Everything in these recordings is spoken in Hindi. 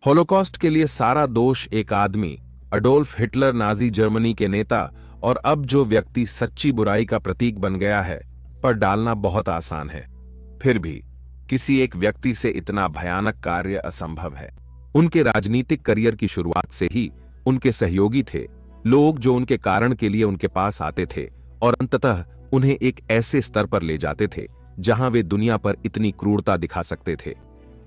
होलोकॉस्ट के लिए सारा दोष एक आदमी, अडोल्फ हिटलर, नाजी जर्मनी के नेता और अब जो व्यक्ति सच्ची बुराई का प्रतीक बन गया है, पर डालना बहुत आसान है। फिर भी किसी एक व्यक्ति से इतना भयानक कार्य असंभव है। उनके राजनीतिक करियर की शुरुआत से ही उनके सहयोगी थे लोग जो उनके कारण के लिए उनके पास आते थे और अंततः उन्हें एक ऐसे स्तर पर ले जाते थे जहां वे दुनिया पर इतनी क्रूरता दिखा सकते थे।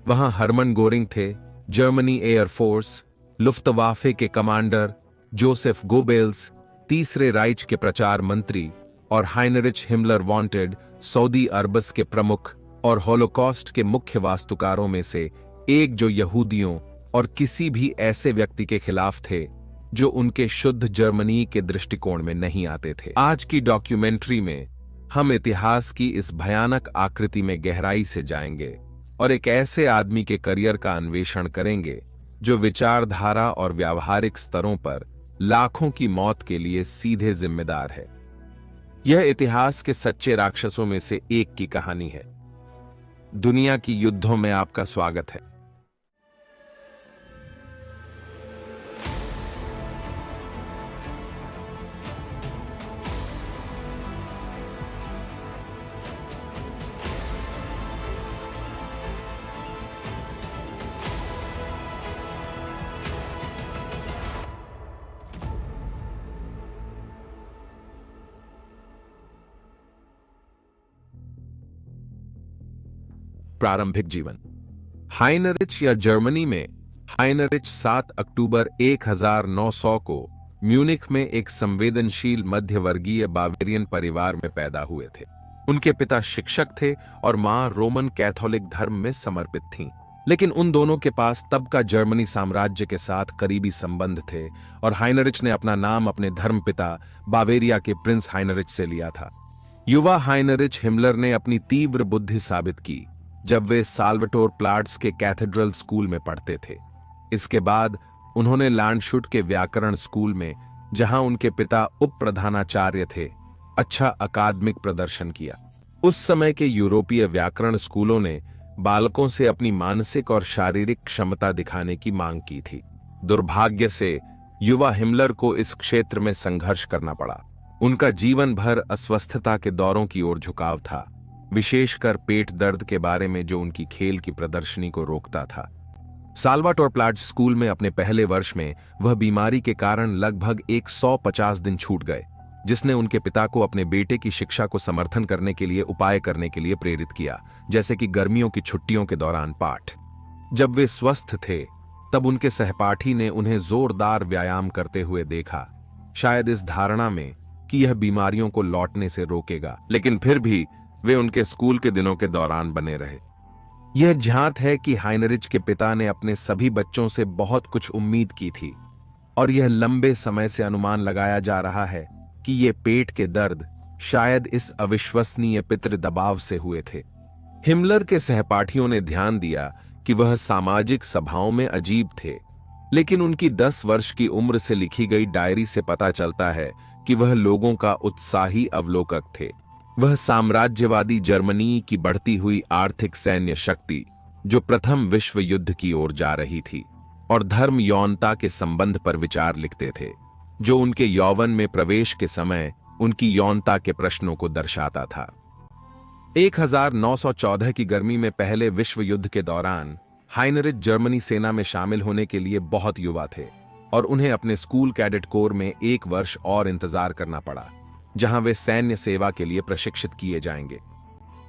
वहां हरमन गोरिंग थे, जर्मनी एयरफोर्स लुफ्तवाफे के कमांडर जोसेफ गोबेल्स, तीसरे राइच के प्रचार मंत्री, और हाइनरिच हिमलर वांटेड, सऊदी अरबस के प्रमुख और होलोकॉस्ट के मुख्य वास्तुकारों में से एक, जो यहूदियों और किसी भी ऐसे व्यक्ति के खिलाफ थे जो उनके शुद्ध जर्मनी के दृष्टिकोण में नहीं आते थे। आज की डॉक्यूमेंट्री में हम इतिहास की इस भयानक आकृति में गहराई से जाएंगे और एक ऐसे आदमी के करियर का अन्वेषण करेंगे जो विचारधारा और व्यावहारिक स्तरों पर लाखों की मौत के लिए सीधे जिम्मेदार है। यह इतिहास के सच्चे राक्षसों में से एक की कहानी है। दुनिया की युद्धों में आपका स्वागत है। प्रारंभिक जीवन। हाइनरिच या जर्मनी में हाइनरिच 7 अक्टूबर 1900 को म्यूनिख में एक संवेदनशील मध्यवर्गीय बावेरियन परिवार में पैदा हुए थे। उनके पिता शिक्षक थे और मां रोमन कैथोलिक धर्म में समर्पित थीं। लेकिन उन दोनों के पास तब का जर्मनी साम्राज्य के साथ करीबी संबंध थे और हाइनरिच ने अपना नाम अपने धर्मपिता बावेरिया के प्रिंस हाइनरिच से लिया था। युवा हाइनरिच हिमलर ने अपनी तीव्र बुद्धि साबित की जब वे साल्वाटोर प्लाट्स के कैथेड्रल स्कूल में पढ़ते थे। इसके बाद उन्होंने लैंडशुट के व्याकरण स्कूल में, जहां उनके पिता उप प्रधानाचार्य थे, अच्छा अकादमिक प्रदर्शन किया। उस समय के यूरोपीय व्याकरण स्कूलों ने बालकों से अपनी मानसिक और शारीरिक क्षमता दिखाने की मांग की थी। दुर्भाग्य से युवा हिमलर को इस क्षेत्र में संघर्ष करना पड़ा। उनका जीवन भर अस्वस्थता के दौरों की ओर झुकाव था, विशेषकर पेट दर्द के बारे में जो उनकी खेल की प्रदर्शनी को रोकता था। साल्वाटोर प्लाट्स स्कूल में अपने पहले वर्ष में वह बीमारी के कारण लगभग 150 दिन छूट गए, जिसने उनके पिता को अपने बेटे की शिक्षा को समर्थन करने के लिए उपाय करने के लिए प्रेरित किया, जैसे कि गर्मियों की छुट्टियों के दौरान पाठ। जब वे स्वस्थ थे तब उनके सहपाठी ने उन्हें जोरदार व्यायाम करते हुए देखा, शायद इस धारणा में कि यह बीमारियों को लौटने से रोकेगा, लेकिन फिर भी वे उनके स्कूल के दिनों के दौरान बने रहे। यह ज्ञात है कि हाइनरिच के पिता ने अपने सभी बच्चों से बहुत कुछ उम्मीद की थी और यह लंबे समय से अनुमान लगाया जा रहा है कि ये पेट के दर्द शायद इस अविश्वसनीय पितृ दबाव से हुए थे। हिमलर के सहपाठियों ने ध्यान दिया कि वह सामाजिक सभाओं में अजीब थे, लेकिन उनकी 10 वर्ष की उम्र से लिखी गई डायरी से पता चलता है कि वह लोगों का उत्साही अवलोकक थे। वह साम्राज्यवादी जर्मनी की बढ़ती हुई आर्थिक सैन्य शक्ति, जो प्रथम विश्व युद्ध की ओर जा रही थी, और धर्म यौनता के संबंध पर विचार लिखते थे, जो उनके यौवन में प्रवेश के समय उनकी यौनता के प्रश्नों को दर्शाता था। 1914 की गर्मी में पहले विश्व युद्ध के दौरान हाइनरिच जर्मनी सेना में शामिल होने के लिए बहुत युवा थे और उन्हें अपने स्कूल कैडेट कोर में 1 वर्ष और इंतजार करना पड़ा, जहां वे सैन्य सेवा के लिए प्रशिक्षित किए जाएंगे।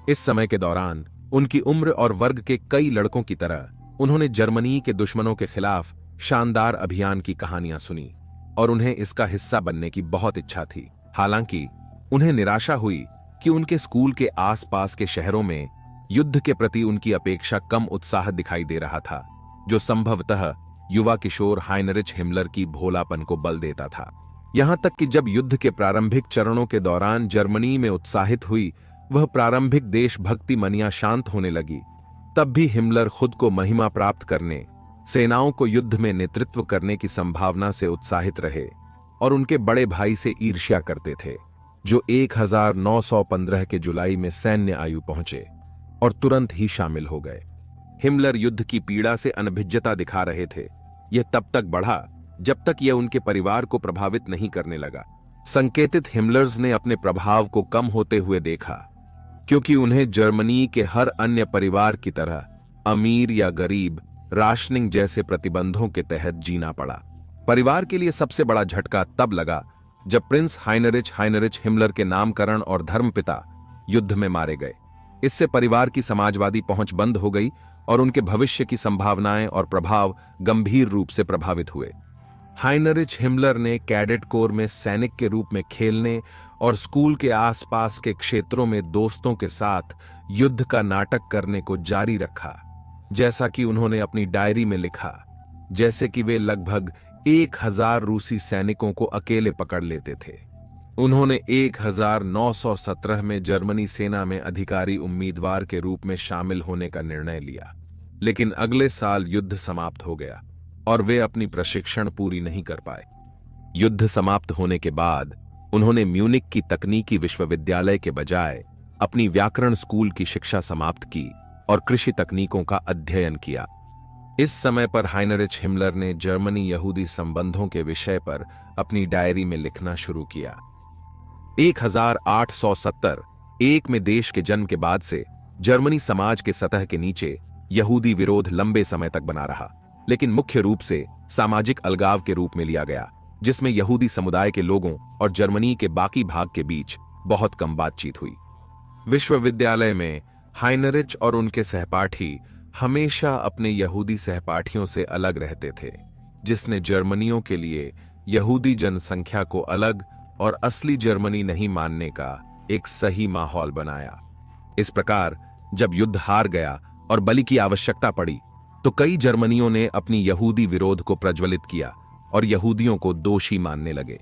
इस समय के दौरान उनकी उम्र और वर्ग के कई लड़कों की तरह उन्होंने जर्मनी के दुश्मनों के खिलाफ शानदार अभियान की कहानियां सुनी और उन्हें इसका हिस्सा बनने की बहुत इच्छा थी। हालांकि उन्हें निराशा हुई कि उनके स्कूल के आसपास के शहरों में युद्ध के प्रति उनकी अपेक्षा कम उत्साह दिखाई दे रहा था, जो संभवतः युवा किशोर हाइनरिच हिमलर की भोलापन को बल देता था। यहां तक कि जब युद्ध के प्रारंभिक चरणों के दौरान जर्मनी में उत्साहित हुई वह प्रारंभिक देशभक्ति मनिया शांत होने लगी, तब भी हिमलर खुद को महिमा प्राप्त करने, सेनाओं को युद्ध में नेतृत्व करने की संभावना से उत्साहित रहे और उनके बड़े भाई से ईर्ष्या करते थे, जो 1915 के जुलाई में सैन्य आयु पहुंचे और तुरंत ही शामिल हो गए। हिमलर युद्ध की पीड़ा से अनभिज्ञता दिखा रहे थे। यह तब तक बढ़ा जब तक यह उनके परिवार को प्रभावित नहीं करने लगा। संकेतित हिमलर्स ने अपने प्रभाव को कम होते हुए देखा, क्योंकि उन्हें जर्मनी के हर अन्य परिवार की तरह अमीर या गरीब राशनिंग जैसे प्रतिबंधों के तहत जीना पड़ा। परिवार के लिए सबसे बड़ा झटका तब लगा जब प्रिंस हाइनरिच हिमलर के नामकरण और धर्मपिता युद्ध में मारे गए। इससे परिवार की समाजवादी पहुंच बंद हो गई और उनके भविष्य की संभावनाएं और प्रभाव गंभीर रूप से प्रभावित हुए। हाइनरिच हिमलर ने कैडेट कोर में सैनिक के रूप में खेलने और स्कूल के आसपास के क्षेत्रों में दोस्तों के साथ युद्ध का नाटक करने को जारी रखा। जैसा कि उन्होंने अपनी डायरी में लिखा, जैसे कि वे लगभग 1000 रूसी सैनिकों को अकेले पकड़ लेते थे। उन्होंने 1917 में जर्मनी सेना में अधिकारी उम्मीदवार के रूप में शामिल होने का निर्णय लिया, लेकिन अगले साल युद्ध समाप्त हो गया और वे अपनी प्रशिक्षण पूरी नहीं कर पाए। युद्ध समाप्त होने के बाद उन्होंने म्यूनिक की तकनीकी विश्वविद्यालय के बजाय अपनी व्याकरण स्कूल की शिक्षा समाप्त की और कृषि तकनीकों का अध्ययन किया। इस समय पर हाइनरिच हिमलर ने जर्मनी यहूदी संबंधों के विषय पर अपनी डायरी में लिखना शुरू किया। 1871 में देश के जन्म के बाद से जर्मनी समाज के सतह के नीचे यहूदी विरोध लंबे समय तक बना रहा, लेकिन मुख्य रूप से सामाजिक अलगाव के रूप में लिया गया, जिसमें यहूदी समुदाय के लोगों और जर्मनी के बाकी भाग के बीच बहुत कम बातचीत हुई। विश्वविद्यालय में हाइनरिच और उनके सहपाठी हमेशा अपने यहूदी सहपाठियों से अलग रहते थे, जिसने जर्मनियों के लिए यहूदी जनसंख्या को अलग और असली जर्मनी नहीं मानने का एक सही माहौल बनाया। इस प्रकार जब युद्ध हार गया और बलि की आवश्यकता पड़ी, तो कई जर्मनियों ने अपनी यहूदी विरोध को प्रज्वलित किया और यहूदियों को दोषी मानने लगे।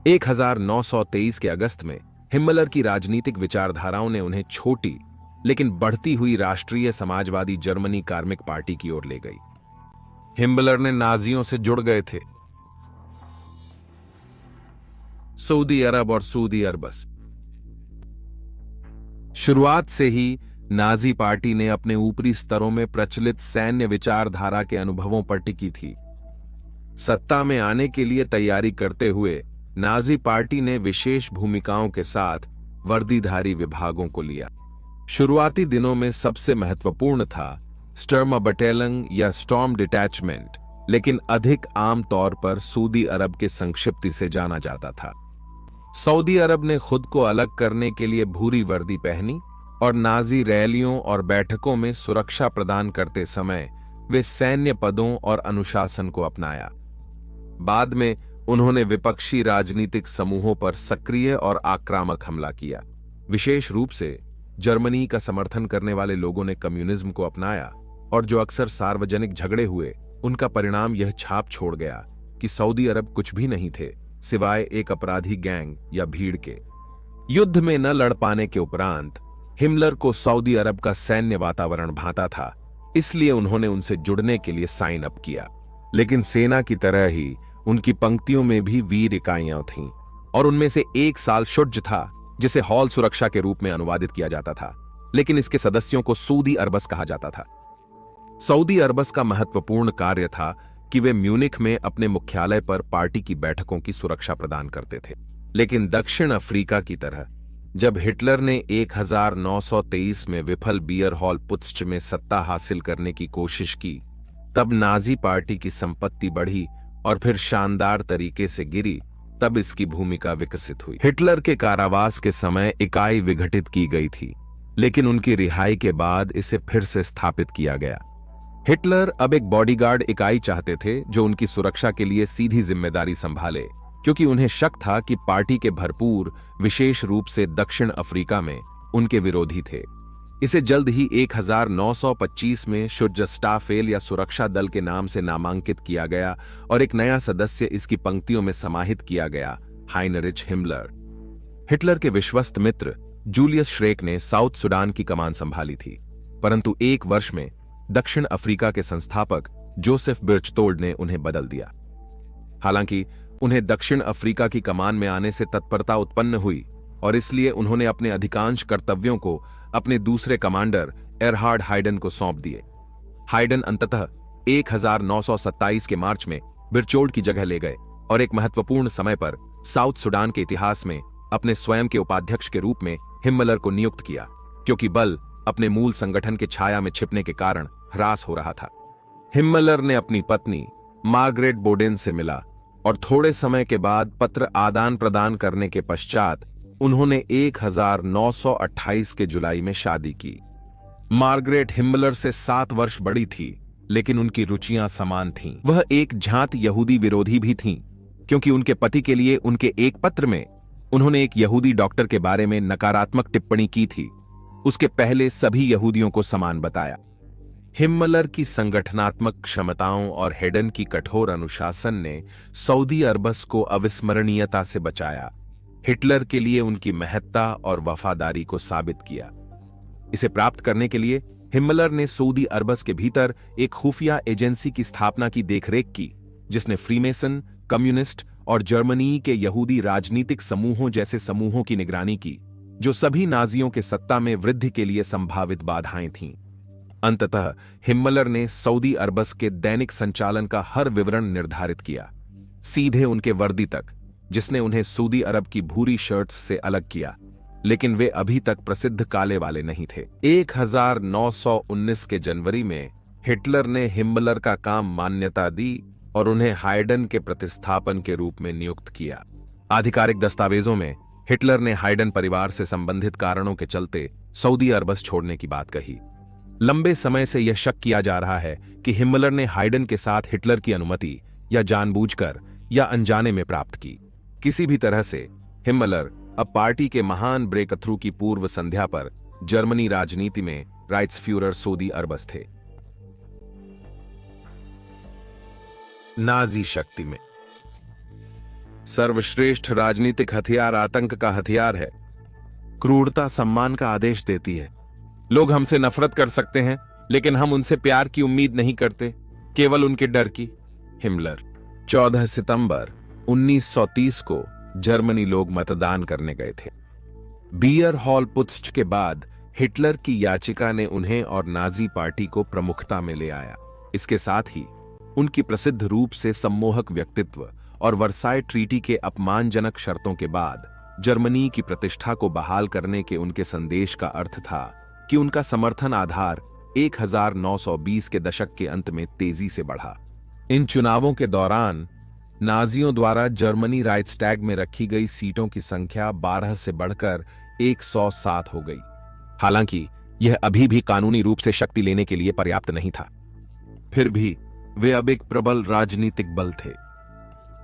1923 के अगस्त में हिमलर की राजनीतिक विचारधाराओं ने उन्हें छोटी लेकिन बढ़ती हुई राष्ट्रीय समाजवादी जर्मनी कार्मिक पार्टी की ओर ले गई। हिमलर ने नाजियों से जुड़ गए थे। सऊदी अरब और सऊदी अरबस। शुरुआत से ही नाजी पार्टी ने अपने ऊपरी स्तरों में प्रचलित सैन्य विचारधारा के अनुभवों पर टिकी थी। सत्ता में आने के लिए तैयारी करते हुए नाजी पार्टी ने विशेष भूमिकाओं के साथ वर्दीधारी विभागों को लिया। शुरुआती दिनों में सबसे महत्वपूर्ण था स्टर्म बटालियन या स्टॉर्म डिटैचमेंट, लेकिन अधिक आम तौर पर सऊदी अरब के संक्षिप्ति से जाना जाता था। सऊदी अरब ने खुद को अलग करने के लिए भूरी वर्दी पहनी और नाजी रैलियों और बैठकों में सुरक्षा प्रदान करते समय वे सैन्य पदों और अनुशासन को अपनाया। बाद में उन्होंने विपक्षी राजनीतिक समूहों पर सक्रिय और आक्रामक हमला किया। विशेष रूप से जर्मनी का समर्थन करने वाले लोगों ने कम्युनिज्म को अपनाया और जो अक्सर सार्वजनिक झगड़े हुए, उनका परिणाम यह छाप छोड़ गया कि सऊदी अरब कुछ भी नहीं थे सिवाय एक अपराधी गैंग या भीड़ के। युद्ध में न लड़ पाने के उपरांत हिमलर को सऊदी अरब का सैन्य वातावरण भाता था, इसलिए उन्होंने उनसे जुड़ने के लिए साइन अप किया। लेकिन सेना की तरह ही उनकी पंक्तियों में भी वीर इकाइयां थीं और उनमें से एक साल शुड्ज था, जिसे हॉल सुरक्षा के रूप में अनुवादित किया जाता था, लेकिन इसके सदस्यों को सऊदी अरबस कहा जाता था। सऊदी अरबस का महत्वपूर्ण कार्य था कि वे म्यूनिख में अपने मुख्यालय पर पार्टी की बैठकों की सुरक्षा प्रदान करते थे। लेकिन दक्षिण अफ्रीका की तरह जब हिटलर ने 1923 में विफल बियर हॉल पुत्स्च में सत्ता हासिल करने की कोशिश की, तब नाजी पार्टी की संपत्ति बढ़ी और फिर शानदार तरीके से गिरी। तब इसकी भूमिका विकसित हुई। हिटलर के कारावास के समय इकाई विघटित की गई थी, लेकिन उनकी रिहाई के बाद इसे फिर से स्थापित किया गया। हिटलर अब एक बॉडीगार्ड इकाई चाहते थे जो उनकी सुरक्षा के लिए सीधी जिम्मेदारी संभाले, क्योंकि उन्हें शक था कि पार्टी के भरपूर, विशेष रूप से दक्षिण अफ्रीका में, उनके विरोधी थे। इसे जल्द ही 1925 में शुड्जस्टाफेल या सुरक्षा दल के नाम से नामांकित किया गया और एक नया सदस्य इसकी पंक्तियों में समाहित किया गया, हाइनरिच हिमलर। हिटलर के विश्वस्त मित्र जूलियस श्रेक ने साउथ सुडान की कमान संभाली थी, परंतु एक वर्ष में दक्षिण अफ्रीका के संस्थापक जोसेफ बिर्चतोल्ड ने उन्हें बदल दिया। हालांकि उन्हें दक्षिण अफ्रीका की कमान में आने से तत्परता उत्पन्न हुई और इसलिए उन्होंने अपने अधिकांश कर्तव्यों को अपने दूसरे कमांडर एरहार्ड हाइडन को सौंप दिए। हाइडन अंततः 1927 के मार्च में बिरचोड की जगह ले गए और एक महत्वपूर्ण समय पर साउथ सुडान के इतिहास में अपने स्वयं के उपाध्यक्ष के रूप में हिम्मलर को नियुक्त किया, क्योंकि बल अपने मूल संगठन के छाया में छिपने के कारण ह्रास हो रहा था। हिम्मलर ने अपनी पत्नी मार्गरेट बोडेन से मिला और थोड़े समय के बाद पत्र आदान प्रदान करने के पश्चात उन्होंने 1928 के जुलाई में शादी की। मार्गरेट हिम्मलर से 7 वर्ष बड़ी थी, लेकिन उनकी रुचियां समान थीं। वह एक झांत यहूदी विरोधी भी थीं, क्योंकि उनके पति के लिए उनके एक पत्र में उन्होंने एक यहूदी डॉक्टर के बारे में नकारात्मक टिप्पणी की थी। उसके पहले सभी यहूदियों को समान बताया। हिम्मलर की संगठनात्मक क्षमताओं और हेडन की कठोर अनुशासन ने सऊदी अरबस को अविस्मरणीयता से बचाया। हिटलर के लिए उनकी महत्ता और वफादारी को साबित किया। इसे प्राप्त करने के लिए हिम्मलर ने सऊदी अरबस के भीतर एक खुफिया एजेंसी की स्थापना की देखरेख की, जिसने फ्रीमेसन, कम्युनिस्ट और जर्मनी के यहूदी राजनीतिक समूहों जैसे समूहों की निगरानी की, जो सभी नाजियों के सत्ता में वृद्धि के लिए संभावित बाधाएं थीं। अंततः हिम्मलर ने सऊदी अरबस के दैनिक संचालन का हर विवरण निर्धारित किया, सीधे उनके वर्दी तक, जिसने उन्हें सऊदी अरब की भूरी शर्ट्स से अलग किया, लेकिन वे अभी तक प्रसिद्ध काले वाले नहीं थे। 1919 के जनवरी में हिटलर ने हिम्मलर का काम मान्यता दी और उन्हें हाइडन के प्रतिस्थापन के रूप में नियुक्त किया। आधिकारिक दस्तावेजों में हिटलर ने हाइडन परिवार से संबंधित कारणों के चलते सऊदी अरबस छोड़ने की बात कही। लंबे समय से यह शक किया जा रहा है कि हिम्मलर ने हाइडन के साथ हिटलर की अनुमति या जानबूझकर या अनजाने में प्राप्त की। किसी भी तरह से हिम्मलर अब पार्टी के महान ब्रेकथ्रू की पूर्व संध्या पर जर्मनी राजनीति में राइट्सफ्यूरर सऊदी अरबस थे। नाजी शक्ति में सर्वश्रेष्ठ राजनीतिक हथियार आतंक का हथियार है। क्रूरता सम्मान का आदेश देती है। लोग हमसे नफरत कर सकते हैं, लेकिन हम उनसे प्यार की उम्मीद नहीं करते, केवल उनके डर की। हिम्मलर। 14 सितंबर 1930 को जर्मनी लोग मतदान करने गए थे। बियर हॉल पुत्स के बाद हिटलर की याचिका ने उन्हें और नाजी पार्टी को प्रमुखता में ले आया। इसके साथ ही उनकी प्रसिद्ध रूप से सम्मोहक व्यक्तित्व और वर्साय ट्रीटी के अपमानजनक शर्तों के बाद जर्मनी की प्रतिष्ठा को बहाल करने के उनके संदेश का अर्थ था कि उनका समर्थन आधार 1920 के दशक के अंत में तेजी से बढ़ा। इन चुनावों के दौरान नाजियों द्वारा जर्मनी राइक्सटैग में रखी गई सीटों की संख्या 12 से बढ़कर 107 हो गई। हालांकि यह अभी भी कानूनी रूप से शक्ति लेने के लिए पर्याप्त नहीं था। फिर भी वे अब एक प्रबल राजनीतिक बल थे।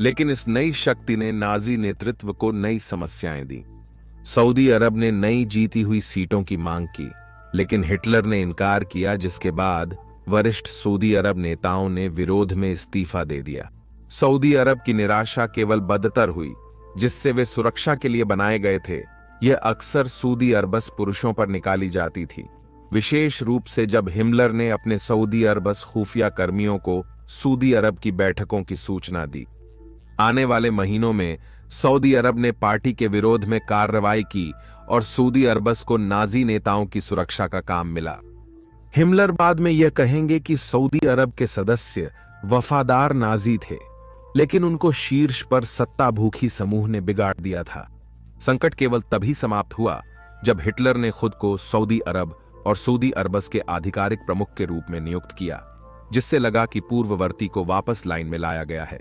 लेकिन इस नई शक्ति ने नाजी नेतृत्व को नई समस्याएं दी। सऊदी अरब ने नई जीती हुई सीटों की मांग की, लेकिन हिटलर ने इनकार किया, जिसके बाद वरिष्ठ सऊदी अरब नेताओं ने विरोध में इस्तीफा दे दिया। सऊदी अरब की निराशा केवल बदतर हुई, जिससे वे सुरक्षा के लिए बनाए गए थे। यह अक्सर सऊदी अरबस पुरुषों पर निकाली जाती थी, विशेष रूप से जब हिम्मलर ने अपने सऊदी अरबस खुफिया कर्मियों को सऊदी अरब की बैठकों की सूचना दी। आने वाले महीनों में सऊदी अरब ने पार्टी के विरोध में कार्रवाई की और सऊदी अरबस को नाजी नेताओं की सुरक्षा का काम मिला। हिम्मलर बाद में यह कहेंगे कि सऊदी अरब के सदस्य वफादार नाजी थे, लेकिन उनको शीर्ष पर सत्ता भूखी समूह ने बिगाड़ दिया था। संकट केवल तभी समाप्त हुआ जब हिटलर ने खुद को सऊदी अरब और सऊदी अरबस के आधिकारिक प्रमुख के रूप में नियुक्त किया, जिससे लगा कि पूर्ववर्ती को वापस लाइन में लाया गया है।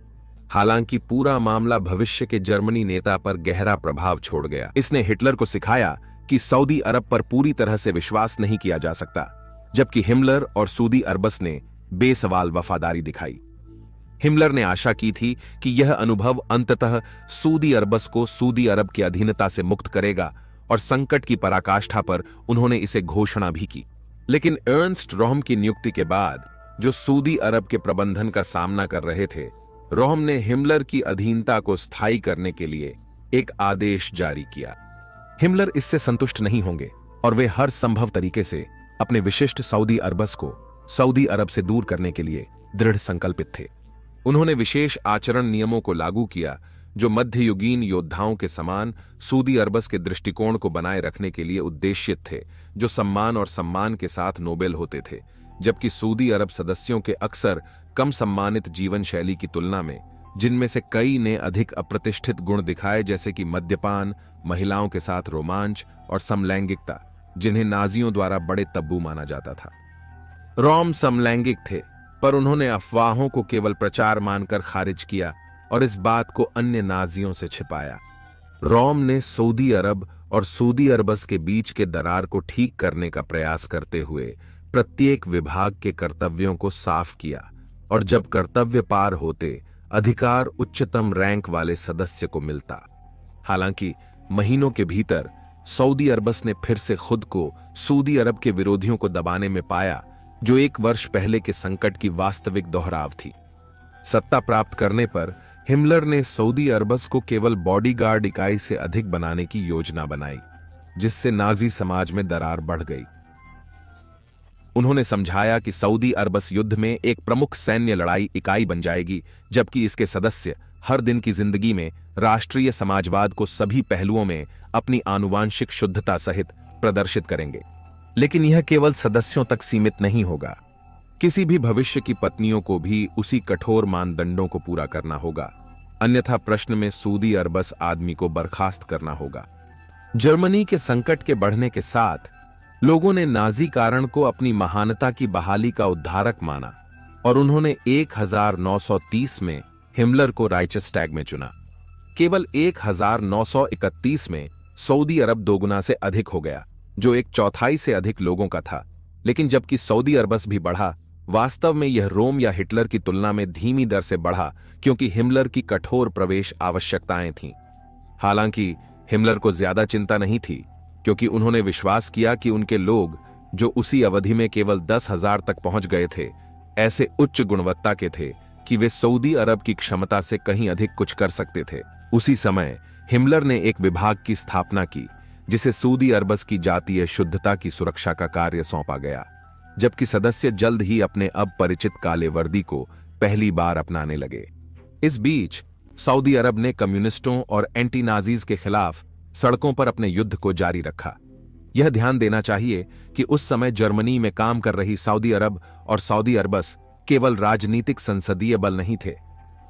हालांकि पूरा मामला भविष्य के जर्मनी नेता पर गहरा प्रभाव छोड़ गया। इसने हिटलर को सिखाया कि सऊदी अरब पर पूरी तरह से विश्वास नहीं किया जा सकता, जबकि हिम्मलर और सऊदी अरबस ने बेसवाल वफादारी दिखाई। हिम्मलर ने आशा की थी कि यह अनुभव अंततः सऊदी अरबस को सऊदी अरब की अधीनता से मुक्त करेगा, और संकट की पराकाष्ठा पर उन्होंने इसे घोषणा भी की। लेकिन अर्नस्ट रोहम की नियुक्ति के बाद, जो सऊदी अरब के प्रबंधन का सामना कर रहे थे, रोहम ने हिम्मलर की अधीनता को स्थायी करने के लिए एक आदेश जारी किया। हिम्मलर इससे संतुष्ट नहीं होंगे और वे हर संभव तरीके से अपने विशिष्ट सऊदी अरबस को सऊदी अरब से दूर करने के लिए दृढ़ संकल्पित थे। उन्होंने विशेष आचरण नियमों को लागू किया, जो मध्ययुगीन योद्धाओं के समान सऊदी अरबस के दृष्टिकोण को बनाए रखने के लिए उद्देशित थे, जो सम्मान और सम्मान के साथ नोबेल होते थे। जबकि सऊदी अरब सदस्यों के अक्सर कम सम्मानित जीवन शैली की तुलना में, जिनमें से कई ने अधिक अप्रतिष्ठित गुण दिखाए जैसे कि मद्यपान, महिलाओं के साथ रोमांच और समलैंगिकता, जिन्हें नाजियों द्वारा बड़े तब्बू माना जाता था। रोम समलैंगिक थे, पर उन्होंने अफवाहों को केवल प्रचार मानकर खारिज किया और इस बात को अन्य नाजियों से छिपाया। रोम ने सऊदी अरब और सऊदी अरबस के बीच के दरार को ठीक करने का प्रयास करते हुए प्रत्येक विभाग के कर्तव्यों को साफ किया, और जब कर्तव्य पार होते अधिकार उच्चतम रैंक वाले सदस्य को मिलता। हालांकि महीनों के भीतर सऊदी अरबस ने फिर से खुद को सऊदी अरब के विरोधियों को दबाने में पाया, जो 1 वर्ष पहले के संकट की वास्तविक दोहराव थी। सत्ता प्राप्त करने पर हिमलर ने सऊदी अरबस को केवल बॉडीगार्ड इकाई से अधिक बनाने की योजना बनाई, जिससे नाजी समाज में दरार बढ़ गई। उन्होंने समझाया कि सऊदी अरबस युद्ध में एक प्रमुख सैन्य लड़ाई इकाई बन जाएगी, जबकि इसके सदस्य हर दिन की जिंदगी में राष्ट्रीय समाजवाद को सभी पहलुओं में अपनी आनुवांशिक शुद्धता सहित प्रदर्शित करेंगे। लेकिन यह केवल सदस्यों तक सीमित नहीं होगा। किसी भी भविष्य की पत्नियों को भी उसी कठोर मानदंडों को पूरा करना होगा, अन्यथा प्रश्न में सऊदी अरबस आदमी को बर्खास्त करना होगा। जर्मनी के संकट के बढ़ने के साथ लोगों ने नाजी कारण को अपनी महानता की बहाली का उद्धारक माना और उन्होंने 1930 में हिमलर को राइचस्टैग में चुना। केवल 1931 में सऊदी अरब दोगुना से अधिक हो गया, जो 1/4 से अधिक लोगों का था। लेकिन जबकि सऊदी अरबस भी बढ़ा, वास्तव में यह रोम या हिटलर की तुलना में धीमी दर से बढ़ा, क्योंकि हिमलर की कठोर प्रवेश आवश्यकताएं थीं। हालांकि हिमलर को ज्यादा चिंता नहीं थी, क्योंकि उन्होंने विश्वास किया कि उनके लोग, जो उसी अवधि में केवल 10,000 तक पहुंच गए थे, ऐसे उच्च गुणवत्ता के थे कि वे सऊदी अरब की क्षमता से कहीं अधिक कुछ कर सकते थे। उसी समय हिमलर ने एक विभाग की स्थापना की, जिसे सऊदी अरबस की जातीय शुद्धता की सुरक्षा का कार्य सौंपा गया, जबकि सदस्य जल्द ही अपने अब परिचित काले वर्दी को पहली बार अपनाने लगे। इस बीच सऊदी अरब ने कम्युनिस्टों और एंटी नाजीज के खिलाफ सड़कों पर अपने युद्ध को जारी रखा। यह ध्यान देना चाहिए कि उस समय जर्मनी में काम कर रही सऊदी अरब और सऊदी अरबस केवल राजनीतिक संसदीय बल नहीं थे,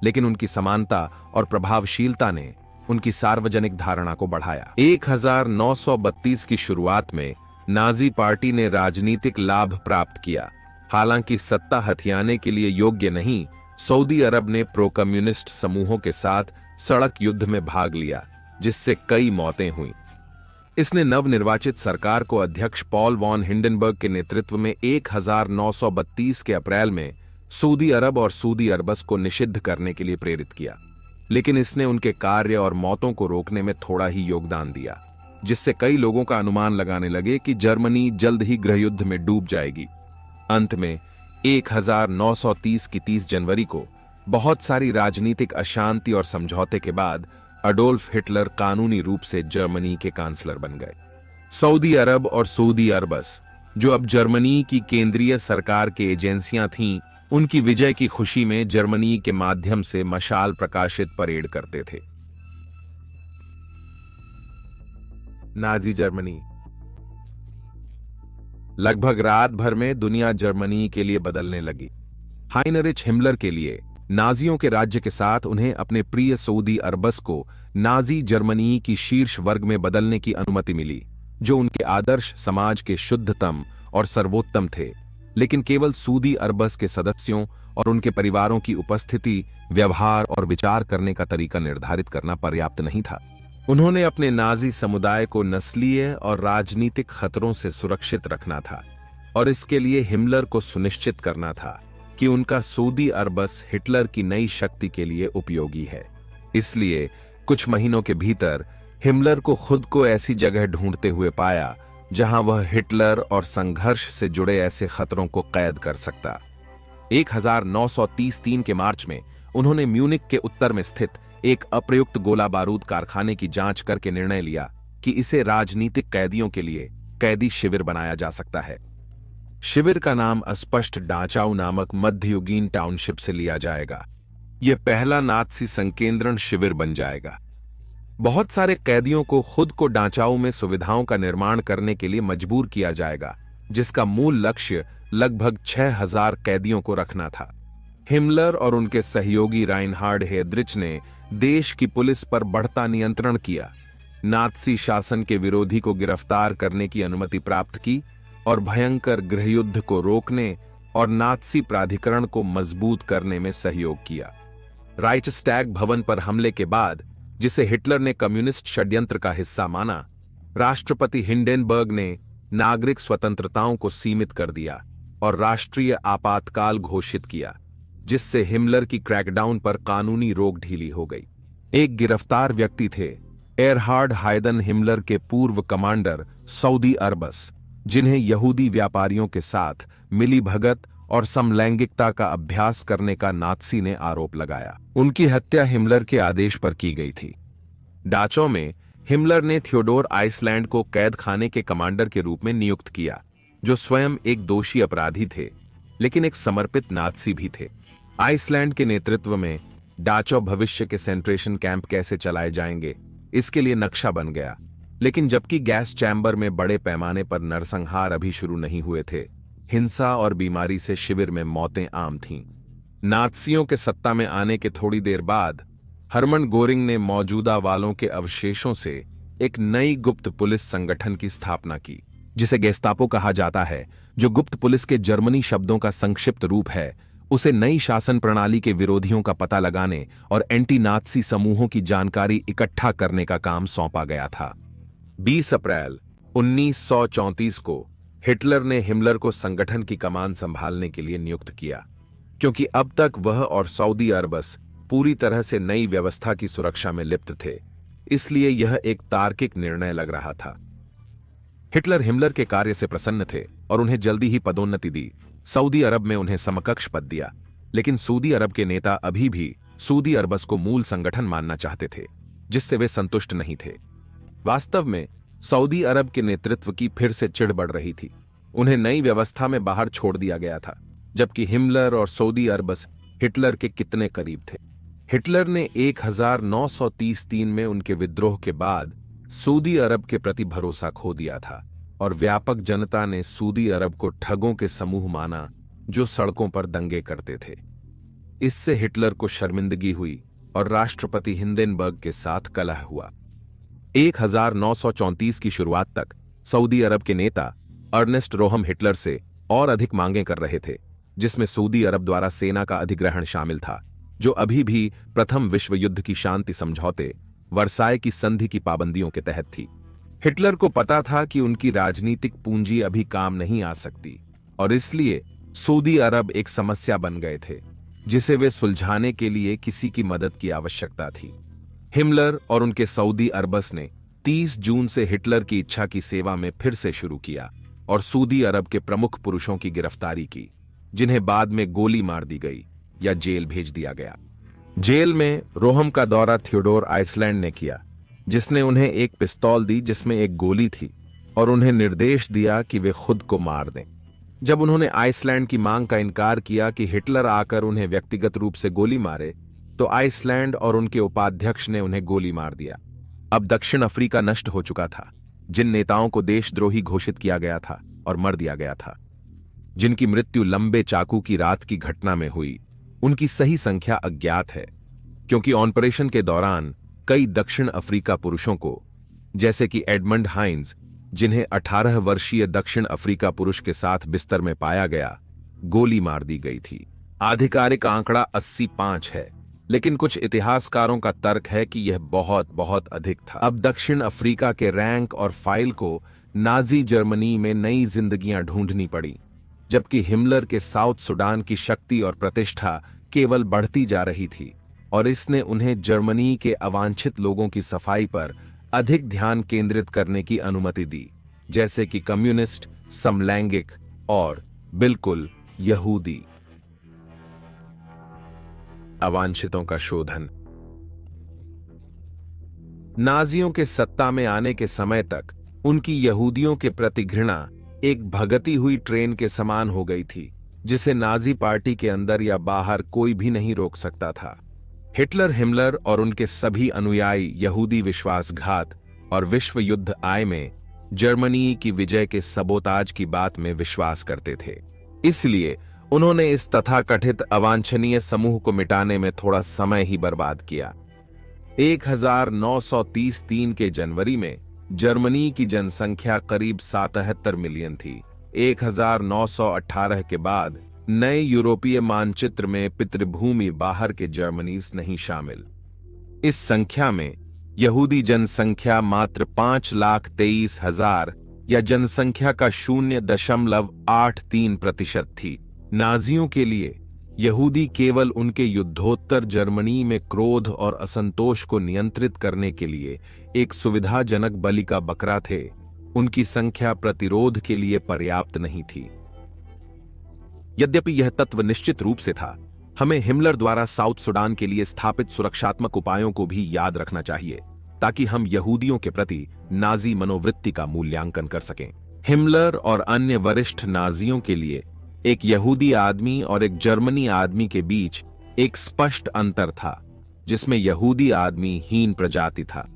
लेकिन उनकी समानता और प्रभावशीलता ने उनकी सार्वजनिक धारणा को बढ़ाया। 1932 की शुरुआत में नाजी पार्टी ने राजनीतिक लाभ प्राप्त किया। हालांकि सत्ता हथियाने के लिए योग्य नहीं, सऊदी अरब ने प्रो कम्युनिस्ट समूहों के साथ सड़क युद्ध में भाग लिया, जिससे कई मौतें हुईं। इसने नवनिर्वाचित सरकार को अध्यक्ष पॉल वॉन हिंडनबर्ग के नेतृत्व में 1932 के अप्रैल में सऊदी अरब और सऊदी अरबस को निषिद्ध करने के लिए प्रेरित किया। लेकिन इसने उनके कार्य और मौतों को रोकने में थोड़ा ही योगदान दिया, जिससे कई लोगों का अनुमान लगाने लगे कि जर्मनी जल्द ही गृहयुद्ध में डूब जाएगी। अंत में 1930 की 30 जनवरी को बहुत सारी राजनीतिक अशांति और समझौते के बाद अडोल्फ हिटलर कानूनी रूप से जर्मनी के कांसलर बन गए। सऊदी अरब और सऊदी अरबस, जो अब जर्मनी की केंद्रीय सरकार की एजेंसियां थीं, उनकी विजय की खुशी में जर्मनी के माध्यम से मशाल प्रकाशित परेड करते थे। Nazi Germany. लगभग रात भर में दुनिया जर्मनी के लिए बदलने लगी। हाइनरिच हिमलर के लिए नाजियों के राज्य के साथ उन्हें अपने प्रिय सऊदी अरबस को नाजी जर्मनी की शीर्ष वर्ग में बदलने की अनुमति मिली, जो उनके आदर्श समाज के शुद्धतम और सर्वोत्तम थे। लेकिन केवल सऊदी अरबस के सदस्यों और उनके परिवारों की उपस्थिति, व्यवहार और विचार करने का तरीका निर्धारित करना पर्याप्त नहीं था। उन्होंने अपने नाजी समुदाय को नस्लीय और राजनीतिक खतरों से सुरक्षित रखना था, और इसके लिए हिमलर को सुनिश्चित करना था कि उनका सऊदी अरबस हिटलर की नई शक्ति के लिए उपयोगी है। इसलिए कुछ महीनों के भीतर हिमलर को खुद को ऐसी जगह ढूंढते हुए पाया जहां वह हिटलर और संघर्ष से जुड़े ऐसे खतरों को कैद कर सकता। 1933 के मार्च में उन्होंने म्यूनिक के उत्तर में स्थित एक अप्रयुक्त गोला बारूद कारखाने की जांच करके निर्णय लिया कि इसे राजनीतिक कैदियों के लिए कैदी शिविर बनाया जा सकता है। शिविर का नाम अस्पष्ट डाचाऊ नामक मध्ययुगीन टाउनशिप से लिया जाएगा। यह पहला नात्सी संकेंद्रण शिविर बन जाएगा। बहुत सारे कैदियों को खुद को डाचाऊ में सुविधाओं का निर्माण करने के लिए मजबूर किया जाएगा, जिसका मूल लक्ष्य लगभग 6000 कैदियों को रखना था। हिमलर और उनके सहयोगी राइनहार्ड हेड्रिच ने देश की पुलिस पर बढ़ता नियंत्रण किया, नात्सी शासन के विरोधी को गिरफ्तार करने की अनुमति प्राप्त की और भयंकर गृहयुद्ध को रोकने और नात्सी प्राधिकरण को मजबूत करने में सहयोग किया। राइचस्टैग भवन पर हमले के बाद, जिसे हिटलर ने कम्युनिस्ट षड्यंत्र का हिस्सा माना, राष्ट्रपति हिंडेनबर्ग ने नागरिक स्वतंत्रताओं को सीमित कर दिया और राष्ट्रीय आपातकाल घोषित किया, जिससे हिमलर की क्रैकडाउन पर कानूनी रोक ढीली हो गई। एक गिरफ्तार व्यक्ति थे एरहार्ड हाइडन, हिमलर के पूर्व कमांडर सऊदी अरबस, जिन्हें यहूदी व्यापारियों के साथ मिलीभगत और समलैंगिकता का अभ्यास करने का नात्सी ने आरोप लगाया। उनकी हत्या हिमलर के आदेश पर की गई थी। डाचो में हिमलर ने थियोडोर आइसलैंड को कैद खाने के कमांडर के रूप में नियुक्त किया, जो स्वयं एक दोषी अपराधी थे लेकिन एक समर्पित नात्सी भी थे। आइसलैंड के नेतृत्व में डाचो भविष्य के सेंट्रेशन कैंप कैसे चलाए जाएंगे, इसके लिए नक्शा बन गया। लेकिन जबकि गैस चैम्बर में बड़े पैमाने पर नरसंहार अभी शुरू नहीं हुए थे, हिंसा और बीमारी से शिविर में मौतें आम थीं। नात्सियों के सत्ता में आने के थोड़ी देर बाद हरमन गोरिंग ने मौजूदा वालों के अवशेषों से एक नई गुप्त पुलिस संगठन की स्थापना की, जिसे गेस्तापो कहा जाता है, जो गुप्त पुलिस के जर्मनी शब्दों का संक्षिप्त रूप है। उसे नई शासन प्रणाली के विरोधियों का पता लगाने और एंटी नात्सी समूहों की जानकारी इकट्ठा करने का काम सौंपा गया था। 20 अप्रैल 1934 को हिटलर ने हिमलर को संगठन की कमान संभालने के लिए नियुक्त किया, क्योंकि अब तक वह और सऊदी अरबस पूरी तरह से नई व्यवस्था की सुरक्षा में लिप्त थे, इसलिए यह एक तार्किक निर्णय लग रहा था। हिटलर हिमलर के कार्य से प्रसन्न थे और उन्हें जल्दी ही पदोन्नति दी। सऊदी अरब में उन्हें समकक्ष पद दिया, लेकिन सऊदी अरब के नेता अभी भी सऊदी अरबस को मूल संगठन मानना चाहते थे, जिससे वे संतुष्ट नहीं थे। वास्तव में सऊदी अरब के नेतृत्व की फिर से चिढ़ बढ़ रही थी। उन्हें नई व्यवस्था में बाहर छोड़ दिया गया था, जबकि हिमलर और सऊदी अरबस हिटलर के कितने करीब थे। हिटलर ने 1933 में उनके विद्रोह के बाद सऊदी अरब के प्रति भरोसा खो दिया था और व्यापक जनता ने सऊदी अरब को ठगों के समूह माना जो सड़कों पर दंगे करते थे। इससे हिटलर को शर्मिंदगी हुई और राष्ट्रपति हिंडेनबर्ग के साथ कलह हुआ। 1934 की शुरुआत तक सऊदी अरब के नेता अर्नेस्ट रोहम हिटलर से और अधिक मांगें कर रहे थे, जिसमें सऊदी अरब द्वारा सेना का अधिग्रहण शामिल था, जो अभी भी प्रथम विश्व युद्ध की शांति समझौते वर्साय की संधि की पाबंदियों के तहत थी। हिटलर को पता था कि उनकी राजनीतिक पूंजी अभी काम नहीं आ सकती और इसलिए सऊदी अरब एक समस्या बन गए थे, जिसे वे सुलझाने के लिए किसी की मदद की आवश्यकता थी। हिमलर और उनके सऊदी अरबस ने 30 जून से हिटलर की इच्छा की सेवा में फिर से शुरू किया और सऊदी अरब के प्रमुख पुरुषों की गिरफ्तारी की, जिन्हें बाद में गोली मार दी गई या जेल भेज दिया गया। जेल में रोहम का दौरा थियोडोर आइसलैंड ने किया, जिसने उन्हें एक पिस्तौल दी जिसमें एक गोली थी और उन्हें निर्देश दिया कि वे खुद को मार दें। जब उन्होंने आइसलैंड की मांग का इनकार किया कि हिटलर आकर उन्हें व्यक्तिगत रूप से गोली मारे, तो आइसलैंड और उनके उपाध्यक्ष ने उन्हें गोली मार दिया। अब दक्षिण अफ्रीका नष्ट हो चुका था। जिन नेताओं को देशद्रोही घोषित किया गया था और मर दिया गया था, जिनकी मृत्यु लंबे चाकू की रात की घटना में हुई, उनकी सही संख्या अज्ञात है, क्योंकि ऑपरेशन के दौरान कई दक्षिण अफ्रीका पुरुषों को, जैसे कि एडमंड हाइंज, जिन्हें 18 वर्षीय दक्षिण अफ्रीका पुरुष के साथ बिस्तर में पाया गया, गोली मार दी गई थी। आधिकारिक आंकड़ा 85 है, लेकिन कुछ इतिहासकारों का तर्क है कि यह बहुत बहुत अधिक था। अब दक्षिण अफ्रीका के रैंक और फाइल को नाजी जर्मनी में नई जिंदगियां ढूंढनी पड़ी, जबकि हिमलर के साउथ सुडान की शक्ति और प्रतिष्ठा केवल बढ़ती जा रही थी और इसने उन्हें जर्मनी के अवांछित लोगों की सफाई पर अधिक ध्यान केंद्रित करने की अनुमति दी, जैसे कि कम्युनिस्ट, समलैंगिक और बिल्कुल यहूदी। अवांछितों का शोधन। नाजियों के सत्ता में आने के समय तक उनकी यहूदियों के प्रति घृणा एक भगती हुई ट्रेन के समान हो गई थी, जिसे नाजी पार्टी के अंदर या बाहर कोई भी नहीं रोक सकता था। हिटलर, हिमलर और उनके सभी अनुयायी यहूदी विश्वासघात और विश्व युद्ध आय में जर्मनी की विजय के सबोताज की बात में विश्वास करते थे। इसलिए उन्होंने इस तथाकथित अवांछनीय समूह को मिटाने में थोड़ा समय ही बर्बाद किया। 1933 के जनवरी में जर्मनी की जनसंख्या करीब 77 मिलियन थी। 1918 के बाद नए यूरोपीय मानचित्र में पितृभूमि बाहर के जर्मनीज नहीं शामिल। इस संख्या में यहूदी जनसंख्या मात्र 5,23,000 या जनसंख्या का 0.83% थी। नाजियों के लिए यहूदी केवल उनके युद्धोत्तर जर्मनी में क्रोध और असंतोष को नियंत्रित करने के लिए एक सुविधाजनक बलि का बकरा थे। उनकी संख्या प्रतिरोध के लिए पर्याप्त नहीं थी। यद्यपि यह तत्व निश्चित रूप से था, हमें हिमलर द्वारा साउथ सुडान के लिए स्थापित सुरक्षात्मक उपायों को भी याद रखना चाहिए, ताकि हम यहूदियों के प्रति नाजी मनोवृत्ति का मूल्यांकन कर सकें। हिमलर और अन्य वरिष्ठ नाजियों के लिए एक यहूदी आदमी और एक जर्मनी आदमी के बीच एक स्पष्ट अंतर था, जिसमें यहूदी आदमी हीन प्रजाति था।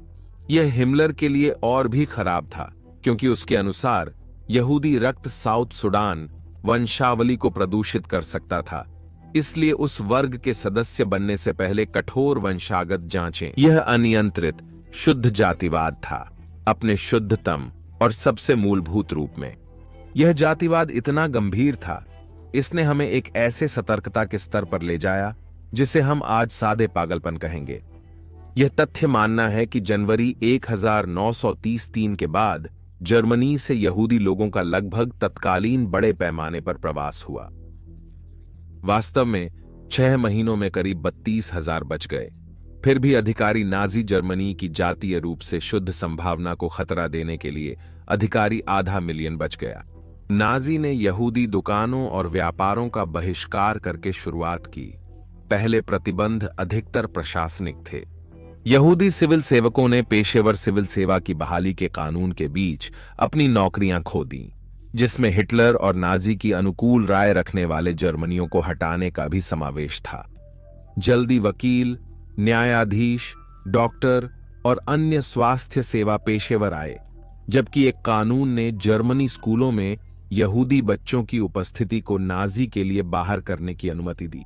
यह हिमलर के लिए और भी खराब था, क्योंकि उसके अनुसार यहूदी रक्त साउथ सुडान वंशावली को प्रदूषित कर सकता था। इसलिए उस वर्ग के सदस्य बनने से पहले कठोर वंशागत जांचें। यह अनियंत्रित शुद्ध जातिवाद था, अपने शुद्धतम और सबसे मूलभूत रूप में। यह जातिवाद इतना गंभीर था, इसने हमें एक ऐसे सतर्कता के स्तर पर ले जाया जिसे हम आज सादे पागलपन कहेंगे। यह तथ्य मानना है कि जनवरी 1933 के बाद जर्मनी से यहूदी लोगों का लगभग तत्कालीन बड़े पैमाने पर प्रवास हुआ। वास्तव में 6 महीनों में करीब 32,000 बच गए। फिर भी अधिकारी नाजी जर्मनी की जातीय रूप से शुद्ध संभावना को खतरा देने के लिए अधिकारी 500,000 बच गया। नाजी ने यहूदी दुकानों और व्यापारों का बहिष्कार करके शुरुआत की। पहले प्रतिबंध अधिकतर प्रशासनिक थे। यहूदी सिविल सेवकों ने पेशेवर सिविल सेवा की बहाली के कानून के बीच अपनी नौकरियां खो दी, जिसमें हिटलर और नाजी की अनुकूल राय रखने वाले जर्मनियों को हटाने का भी समावेश था। जल्दी वकील, न्यायाधीश, डॉक्टर और अन्य स्वास्थ्य सेवा पेशेवर आए, जबकि एक कानून ने जर्मनी स्कूलों में यहूदी बच्चों की उपस्थिति को नाजी के लिए बाहर करने की अनुमति दी।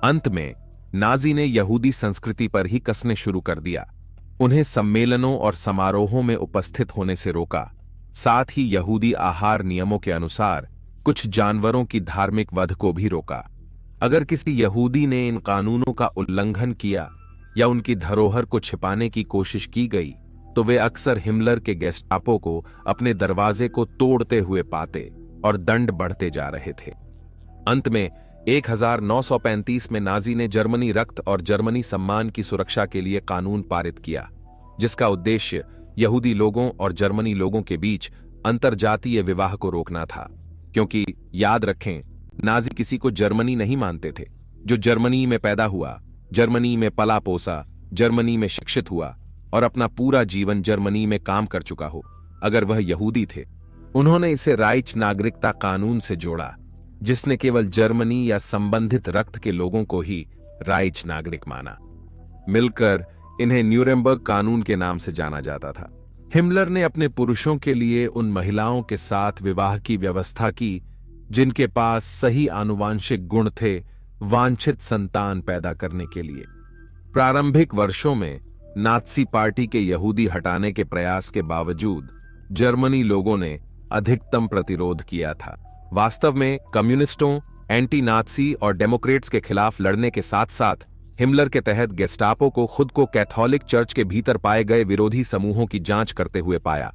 अंत में नाजी ने यहूदी संस्कृति पर ही कसने शुरू कर दिया। उन्हें सम्मेलनों और समारोहों में उपस्थित होने से रोका। साथ ही यहूदी आहार नियमों के अनुसार कुछ जानवरों की धार्मिक वध को भी रोका। अगर किसी यहूदी ने इन कानूनों का उल्लंघन किया या उनकी धरोहर को छिपाने की कोशिश की गई, तो वे अक्सर हिमलर के गेस्टापो को अपने दरवाजे को तोड़ते हुए पाते और दंड बढ़ते जा रहे थे। अंत में 1935 में नाजी ने जर्मनी रक्त और जर्मनी सम्मान की सुरक्षा के लिए कानून पारित किया, जिसका उद्देश्य यहूदी लोगों और जर्मनी लोगों के बीच अंतरजातीय विवाह को रोकना था। क्योंकि याद रखें, नाजी किसी को जर्मनी नहीं मानते थे। जो जर्मनी में पैदा हुआ, जर्मनी में पला पोसा, जर्मनी में शिक्षित हुआ और अपना पूरा जीवन जर्मनी में काम कर चुका हो, अगर वह यहूदी थे। उन्होंने इसे राइच नागरिकता कानून से जोड़ा, जिसने केवल जर्मनी या संबंधित रक्त के लोगों को ही राइच नागरिक माना। मिलकर इन्हें न्यूरेमबर्ग कानून के नाम से जाना जाता था। हिमलर ने अपने पुरुषों के लिए उन महिलाओं के साथ विवाह की व्यवस्था की जिनके पास सही आनुवांशिक गुण थे वांछित संतान पैदा करने के लिए। प्रारंभिक वर्षों में नात्सी पार्टी के यहूदी हटाने के प्रयास के बावजूद जर्मनी लोगों ने अधिकतम प्रतिरोध किया था। वास्तव में कम्युनिस्टों, एंटी नात्सी और डेमोक्रेट्स के खिलाफ लड़ने के साथ साथ हिमलर के तहत गेस्टापो को खुद को कैथोलिक चर्च के भीतर पाए गए विरोधी समूहों की जांच करते हुए पाया,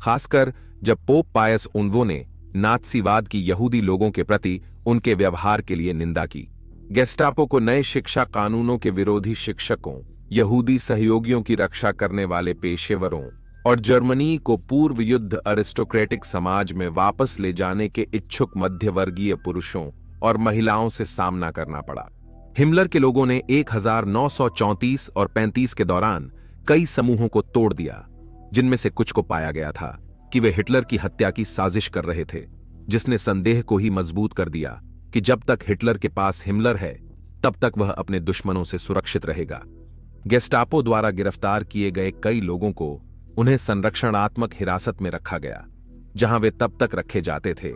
खासकर जब पोप पायस 19 ने नात्सीवाद की यहूदी लोगों के प्रति उनके व्यवहार के लिए निंदा की। गेस्टापो को नए शिक्षा कानूनों के विरोधी शिक्षकों, यहूदी सहयोगियों की रक्षा करने वाले पेशेवरों और जर्मनी को पूर्व युद्ध अरिस्टोक्रेटिक समाज में वापस ले जाने के इच्छुक मध्यवर्गीय पुरुषों और महिलाओं से सामना करना पड़ा। हिमलर के लोगों ने 1934 और 35 के दौरान कई समूहों को तोड़ दिया, जिनमें से कुछ को पाया गया था कि वे हिटलर की हत्या की साजिश कर रहे थे, जिसने संदेह को ही मजबूत कर दिया कि जब तक हिटलर के पास हिमलर है, तब तक वह अपने दुश्मनों से सुरक्षित रहेगा। गेस्टापो द्वारा गिरफ्तार किए गए कई लोगों को उन्हें संरक्षणात्मक हिरासत में रखा गया, जहां वे तब तक रखे जाते थे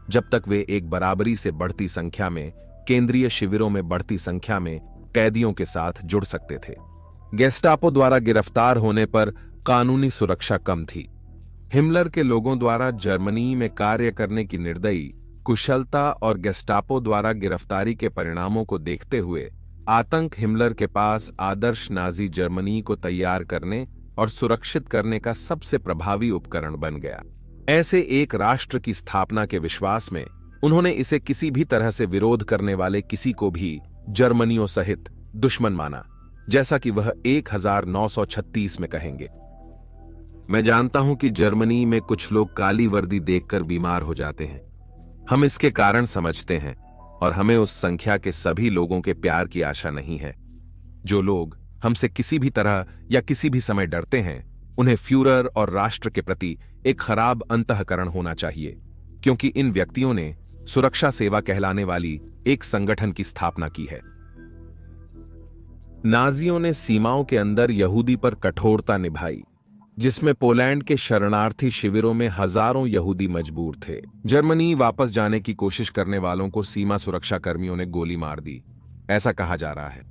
जब तक वे एक बराबरी से बढ़ती संख्या में केंद्रीय शिविरों में बढ़ती संख्या में कैदियों के साथ जुड़ सकते थे। गेस्टापो द्वारा गिरफ्तार होने पर कानूनी सुरक्षा कम थी। हिमलर के लोगों द्वारा जर्मनी में कार्य करने की निर्दयी कुशलता और गेस्टापो द्वारा गिरफ्तारी के परिणामों को देखते हुए आतंक हिमलर के पास आदर्श नाजी जर्मनी को तैयार करने और सुरक्षित करने का सबसे प्रभावी उपकरण बन गया। ऐसे एक राष्ट्र की स्थापना के विश्वास में उन्होंने इसे किसी भी तरह से विरोध करने वाले किसी को भी जर्मनियों सहित दुश्मन माना, जैसा कि वह 1936 में कहेंगे। मैं जानता हूं कि जर्मनी में कुछ लोग काली वर्दी देखकर बीमार हो जाते हैं। हम इसके कारण समझते हैं और हमें उस संख्या के सभी लोगों के प्यार की आशा नहीं है। जो लोग हमसे किसी भी तरह या किसी भी समय डरते हैं, उन्हें फ्यूरर और राष्ट्र के प्रति एक खराब अंतःकरण होना चाहिए, क्योंकि इन व्यक्तियों ने सुरक्षा सेवा कहलाने वाली एक संगठन की स्थापना की है। नाजियों ने सीमाओं के अंदर यहूदी पर कठोरता निभाई, जिसमें पोलैंड के शरणार्थी शिविरों में हजारों यहूदी मजबूर थे। जर्मनी वापस जाने की कोशिश करने वालों को सीमा सुरक्षा कर्मियों ने गोली मार दी, ऐसा कहा जा रहा है।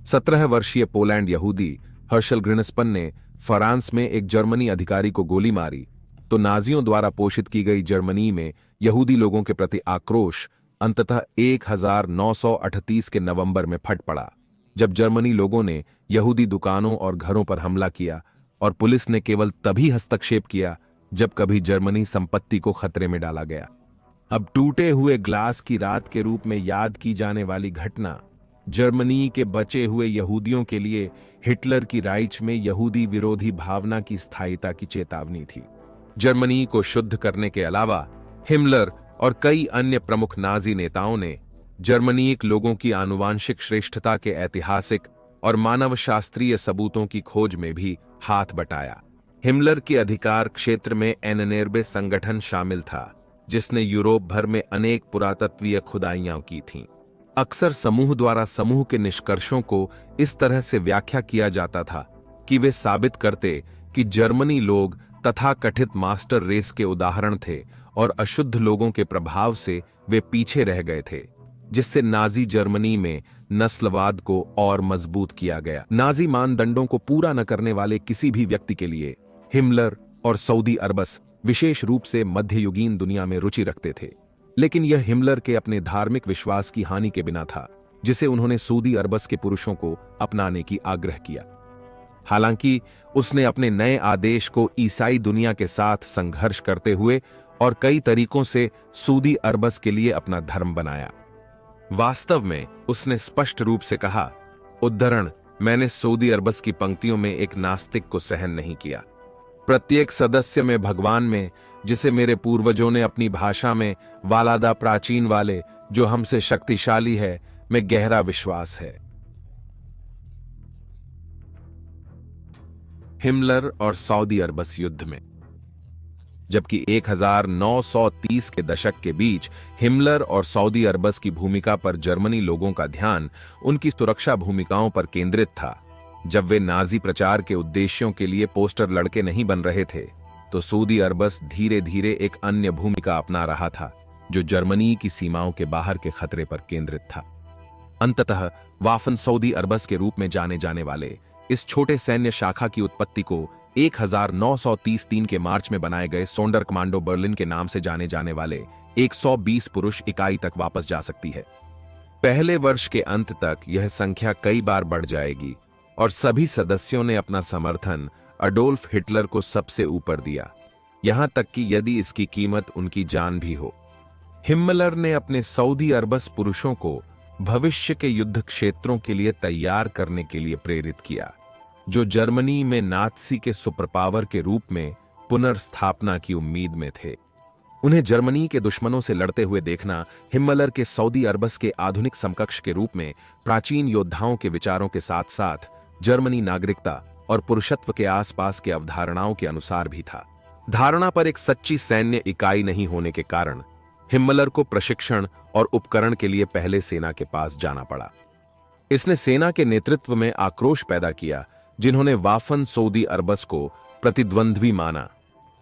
17 वर्षीय पोलैंड यहूदी हर्शल ग्रिन्सपन ने फ्रांस में एक जर्मनी अधिकारी को गोली मारी, तो नाजियों द्वारा पोषित की गई जर्मनी में यहूदी लोगों के प्रति आक्रोश अंततः 1938 के नवंबर में फट पड़ा, जब जर्मनी लोगों ने यहूदी दुकानों और घरों पर हमला किया और पुलिस ने केवल तभी हस्तक्षेप किया जब कभी जर्मनी संपत्ति को खतरे में डाला गया। अब टूटे हुए ग्लास की रात के रूप में याद की जाने वाली घटना जर्मनी के बचे हुए यहूदियों के लिए हिटलर की राइच में यहूदी विरोधी भावना की स्थायिता की चेतावनी थी। जर्मनी को शुद्ध करने के अलावा हिमलर और कई अन्य प्रमुख नाजी नेताओं ने जर्मनीक लोगों की आनुवांशिक श्रेष्ठता के ऐतिहासिक और मानवशास्त्रीय सबूतों की खोज में भी हाथ बटाया। हिमलर के अधिकार क्षेत्र में एननेर्बे संगठन शामिल था, जिसने यूरोप भर में अनेक पुरातत्वीय खुदाइयां की थीं। अक्सर समूह द्वारा समूह के निष्कर्षों को इस तरह से व्याख्या किया जाता था कि वे साबित करते कि जर्मनी लोग तथाकथित मास्टर रेस के उदाहरण थे और अशुद्ध लोगों के प्रभाव से वे पीछे रह गए थे, जिससे नाजी जर्मनी में नस्लवाद को और मजबूत किया गया। नाजी मानदंडों को पूरा न करने वाले किसी भी व्यक्ति के लिए हिमलर और सऊदी अरबस विशेष रूप से मध्ययुगीन दुनिया में रुचि रखते थे, लेकिन यह हिमलर के अपने धार्मिक विश्वास की हानि के बिना था, जिसे उन्होंने सऊदी अरबस के पुरुषों को अपनाने की आग्रह किया। हालांकि उसने अपने नए आदेश को ईसाई दुनिया के साथ संघर्ष करते हुए और कई तरीकों से सऊदी अरबस के लिए अपना धर्म बनाया। वास्तव में उसने स्पष्ट रूप से कहा, उद्धरण, मैंने सऊदी अरबस की पंक्तियों में एक नास्तिक को सहन नहीं किया। प्रत्येक सदस्य में भगवान में, जिसे मेरे पूर्वजों ने अपनी भाषा में वालादा प्राचीन वाले, जो हमसे शक्तिशाली है, में गहरा विश्वास है। हिमलर और सऊदी अरबस युद्ध में। जबकि 1930 के दशक के बीच हिमलर और सऊदी अरबस की भूमिका पर जर्मनी लोगों का ध्यान उनकी सुरक्षा भूमिकाओं पर केंद्रित था, जब वे नाजी प्रचार के उद्देश्यों के लिए पोस्टर लड़के नहीं बन रहे थे, तो सऊदी अरबस धीरे धीरे एक अन्य भूमिका अपना रहा था, जो जर्मनी की सीमाओं के बाहर के खतरे पर केंद्रित था। अंततः वाफन सऊदी अरबस के रूप में जाने जाने वाले इस छोटे सैन्य शाखा की उत्पत्ति को 1933 के मार्च में बनाए गए सोंडर कमांडो बर्लिन के नाम से जाने जाने वाले 120 पुरुष इकाई तक वापस जा सकती है। पहले वर्ष के अंत तक यह संख्या कई बार बढ़ जाएगी और सभी सदस्यों ने अपना समर्थन अडोल्फ हिटलर को सबसे ऊपर दिया, यहां तक कि यदि इसकी कीमत उनकी जान भी हो। हिमलर ने अपने सऊदी अरबस पुरुषों को भविष्य के युद्ध क्षेत्रों के लिए तैयार करने के लिए प्रेरित किया, जो जर्मनी में नात्सी के सुपरपावर के रूप में पुनर्स्थापना की उम्मीद में थे। उन्हें जर्मनी के दुश्मनों से लड़ते हुए देखना हिमलर के सऊदी अरबस के आधुनिक समकक्ष के रूप में प्राचीन योद्धाओं के विचारों के साथ साथ जर्मनी नागरिकता और पुरुषत्व के आसपास के अवधारणाओं के अनुसार भी था। धारणा पर एक सच्ची सैन्य इकाई नहीं होने के कारण हिमलर को प्रशिक्षण और उपकरण के लिए पहले सेना के पास जाना पड़ा। इसने सेना के नेतृत्व में आक्रोश पैदा किया, जिन्होंने वाफन सऊदी अरबस को प्रतिद्वंद्वी माना,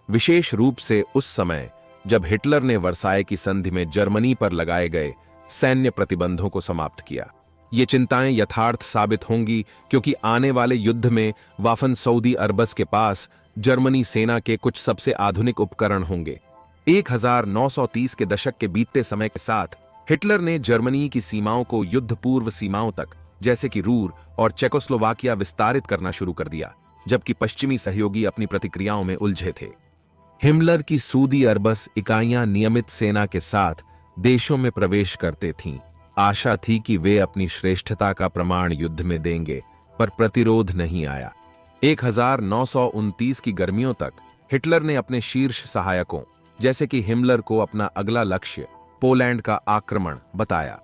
विशेष रूप से उस समय जब हिटलर ने वर्साय की संधि में जर्मनी पर लगाए गए सैन्य प्रतिबंधों को समाप्त किया। ये चिंताएं यथार्थ साबित होंगी क्योंकि आने वाले युद्ध में वाफन सऊदी अरबस के पास जर्मनी सेना के कुछ सबसे आधुनिक उपकरण होंगे। 1930 के दशक के बीतते समय के साथ हिटलर ने जर्मनी की सीमाओं को युद्ध पूर्व सीमाओं तक, जैसे कि रूर और चेकोस्लोवाकिया, विस्तारित करना शुरू कर दिया, जबकि पश्चिमी सहयोगी अपनी प्रतिक्रियाओं में उलझे थे। हिमलर की सऊदी अरबस इकाइयां नियमित सेना के साथ देशों में प्रवेश करते थीं। आशा थी कि वे अपनी श्रेष्ठता का प्रमाण युद्ध में देंगे, पर प्रतिरोध नहीं आया। 1929 की गर्मियों तक हिटलर ने अपने शीर्ष सहायकों, जैसे कि हिमलर को, अपना अगला लक्ष्य पोलैंड का आक्रमण बताया।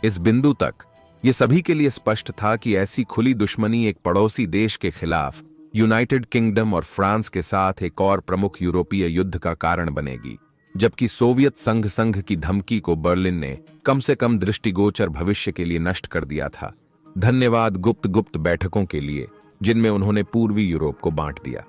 इस बिंदु तक यह सभी के लिए स्पष्ट था कि ऐसी खुली दुश्मनी एक पड़ोसी देश के खिलाफ यूनाइटेड किंगडम और फ्रांस के साथ एक और प्रमुख यूरोपीय युद्ध का कारण बनेगी, जबकि सोवियत संघ की धमकी को बर्लिन ने कम से कम दृष्टिगोचर भविष्य के लिए नष्ट कर दिया था। धन्यवाद गुप्त बैठकों के लिए जिनमें उन्होंने पूर्वी यूरोप को बांट दिया।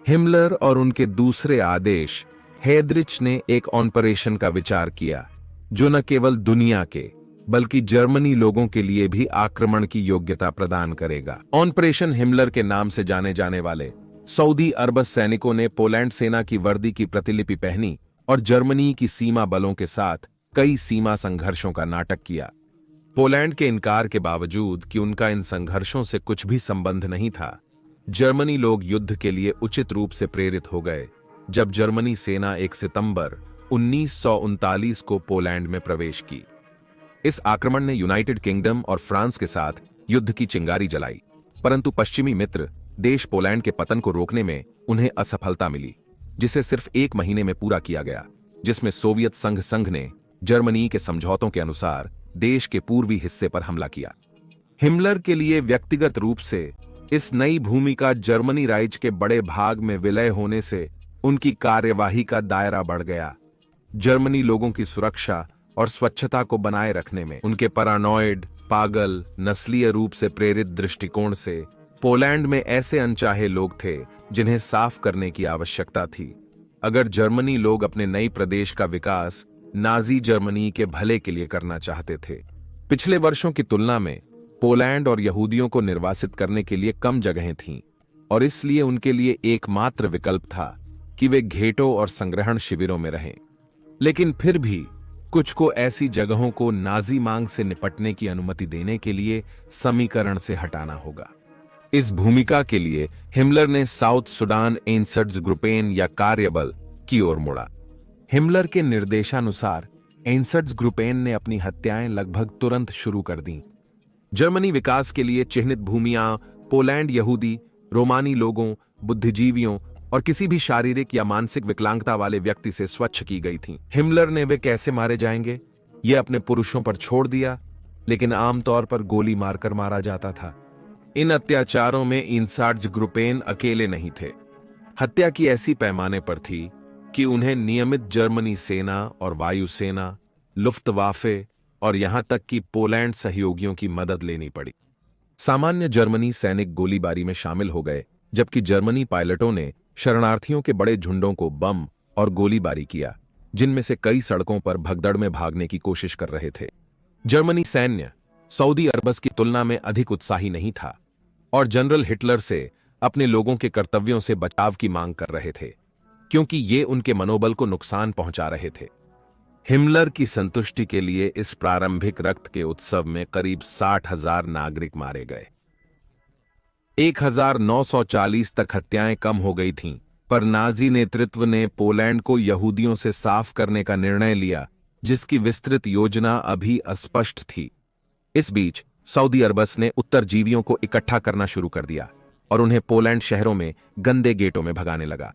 हिमलर और उनके दूसरे आदेश हेड्रिच ने एक ऑपरेशन का विचार किया जो न केवल दुनिया के बल्कि जर्मनी लोगों के लिए भी आक्रमण की योग्यता प्रदान करेगा। ऑपरेशन हिमलर के नाम से जाने जाने वाले सऊदी अरबस सैनिकों ने पोलैंड सेना की वर्दी की प्रतिलिपि पहनी और जर्मनी की सीमा बलों के साथ कई सीमा संघर्षों का नाटक किया। पोलैंड के इनकार के बावजूद कि उनका इन संघर्षों से कुछ भी संबंध नहीं था, जर्मनी लोग युद्ध के लिए उचित रूप से प्रेरित हो गए जब जर्मनी सेना 1 सितंबर 1939 को पोलैंड में प्रवेश की। इस आक्रमण ने यूनाइटेड किंगडम और फ्रांस के साथ युद्ध की चिंगारी जलाई, परंतु पश्चिमी मित्र देश पोलैंड के पतन को रोकने में उन्हें असफलता मिली, जिसे सिर्फ 1 महीने में पूरा किया गया, जिसमें सोवियत संघ ने जर्मनी के समझौतों के अनुसार देश के पूर्वी हिस्से पर हमला किया। हिमलर के लिए व्यक्तिगत रूप से इस नई भूमि का जर्मनी राज्य के बड़े भाग में विलय होने से उनकी कार्यवाही का दायरा बढ़ गया। जर्मनी लोगों की सुरक्षा और स्वच्छता को बनाए रखने में उनके पैरानॉइड, पागल, नस्लीय रूप से प्रेरित दृष्टिकोण से पोलैंड में ऐसे अनचाहे लोग थे जिन्हें साफ करने की आवश्यकता थी। अगर जर्मनी लोग अपने नई प्रदेश का विकास नाजी जर्मनी के भले के लिए करना चाहते थे। पिछले वर्षों की तुलना में पोलैंड और यहूदियों को निर्वासित करने के लिए कम जगहें थीं और इसलिए उनके लिए एकमात्र विकल्प था कि वे घेटों और संग्रहण शिविरों में रहें। लेकिन फिर भी कुछ को ऐसी जगहों को नाजी मांग से निपटने की अनुमति देने के लिए समीकरण से हटाना होगा। इस भूमिका के लिए हिमलर ने साउथ सुडान एंसर्ट्सग्रुपेन या कार्यबल की ओर मुड़ा। हिमलर के निर्देशानुसार एंसर्ट्सग्रुपेन ने अपनी हत्याएं लगभग तुरंत शुरू कर दीं। जर्मनी विकास के लिए चिह्नित भूमियां पोलैंड यहूदी, रोमानी लोगों, बुद्धिजीवियों और किसी भी शारीरिक या मानसिक विकलांगता वाले व्यक्ति से स्वच्छ की गई थीं। हिमलर ने वे कैसे मारे जाएंगे ये अपने पुरुषों पर छोड़ दिया, लेकिन आमतौर पर गोली मारकर मारा जाता था। इन अत्याचारों में एंसर्ट्सग्रुपेन अकेले नहीं थे। हत्या की ऐसी पैमाने पर थी कि उन्हें नियमित जर्मनी सेना और वायुसेना, लुफ्तवाफे और यहां तक कि पोलैंड सहयोगियों की मदद लेनी पड़ी। सामान्य जर्मनी सैनिक गोलीबारी में शामिल हो गए, जबकि जर्मनी पायलटों ने शरणार्थियों के बड़े झुंडों को बम और गोलीबारी किया, जिनमें से कई सड़कों पर भगदड़ में भागने की कोशिश कर रहे थे। जर्मनी सैन्य सऊदी अरबस की तुलना में अधिक उत्साही नहीं था और जनरल हिटलर से अपने लोगों के कर्तव्यों से बचाव की मांग कर रहे थे, क्योंकि ये उनके मनोबल को नुकसान पहुंचा रहे थे। हिमलर की संतुष्टि के लिए इस प्रारंभिक रक्त के उत्सव में करीब 60,000 नागरिक मारे गए। 1940 तक हत्याएं कम हो गई थीं, पर नाजी नेतृत्व ने पोलैंड को यहूदियों से साफ करने का निर्णय लिया, जिसकी विस्तृत योजना अभी अस्पष्ट थी। इस बीच सऊदी अरबस ने उत्तरजीवियों को इकट्ठा करना शुरू कर दिया और उन्हें पोलैंड शहरों में गंदे गेटों में भगाने लगा।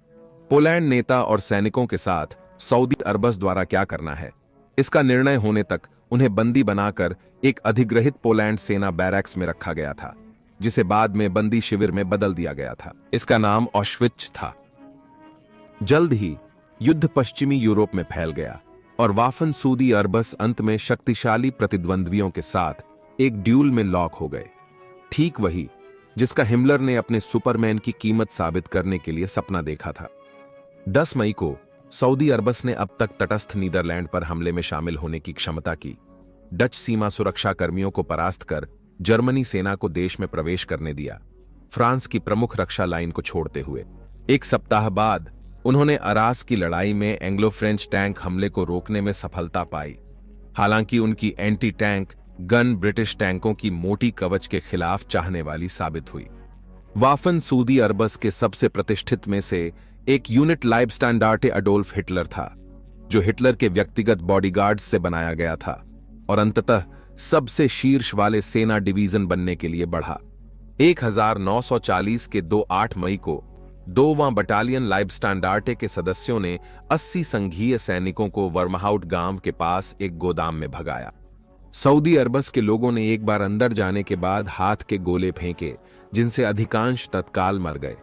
पोलैंड नेता और सैनिकों के साथ सऊदी अरबस द्वारा क्या करना है, इसका निर्णय होने तक उन्हें बंदी बनाकर एक अधिग्रहित पोलैंड सेना बैरक्स में रखा गया था, जिसे बाद में बंदी शिविर में बदल दिया गया था। इसका नाम ऑश्विट्ज था। जल्द ही युद्ध पश्चिमी यूरोप में फैल गया और वाफन सऊदी अरबस अंत में शक्तिशाली प्रतिद्वंद्वियों के साथ एक ड्यूल में लॉक हो गए। ठीक वही जिसका हिमलर ने अपने सुपरमैन की कीमत साबित करने के लिए सपना देखा था। 10 मई को सऊदी अरबस ने अब तक तटस्थ नीदरलैंड पर हमले में शामिल होने की क्षमता की। डच सीमा सुरक्षा कर्मियों को परास्त कर जर्मनी सेना को देश में प्रवेश करने दिया, फ्रांस की प्रमुख रक्षा लाइन को छोड़ते हुए। एक सप्ताह बाद उन्होंने अरास की लड़ाई में एंग्लो फ्रेंच टैंक हमले को रोकने में सफलता पाई। हालांकि उनकी एंटी टैंक गन ब्रिटिश टैंकों की मोटी कवच के खिलाफ चाहने वाली साबित हुई। वाफन सऊदी अरबस के सबसे प्रतिष्ठित में से एक यूनिट लाइबस्टैंडार्टे अडोल्फ हिटलर था, जो हिटलर के व्यक्तिगत बॉडीगार्ड्स से बनाया गया था और अंततः सबसे शीर्ष वाले सेना डिवीजन बनने के लिए बढ़ा। 1940 के 8 मई को 2वां बटालियन लाइबस्टैंडार्टे के सदस्यों ने 80 संघीय सैनिकों को वर्महाउट गांव के पास एक गोदाम में भगाया। सऊदी अरबस के लोगों ने एक बार अंदर जाने के बाद हाथ के गोले फेंके, जिनसे अधिकांश तत्काल मर गए।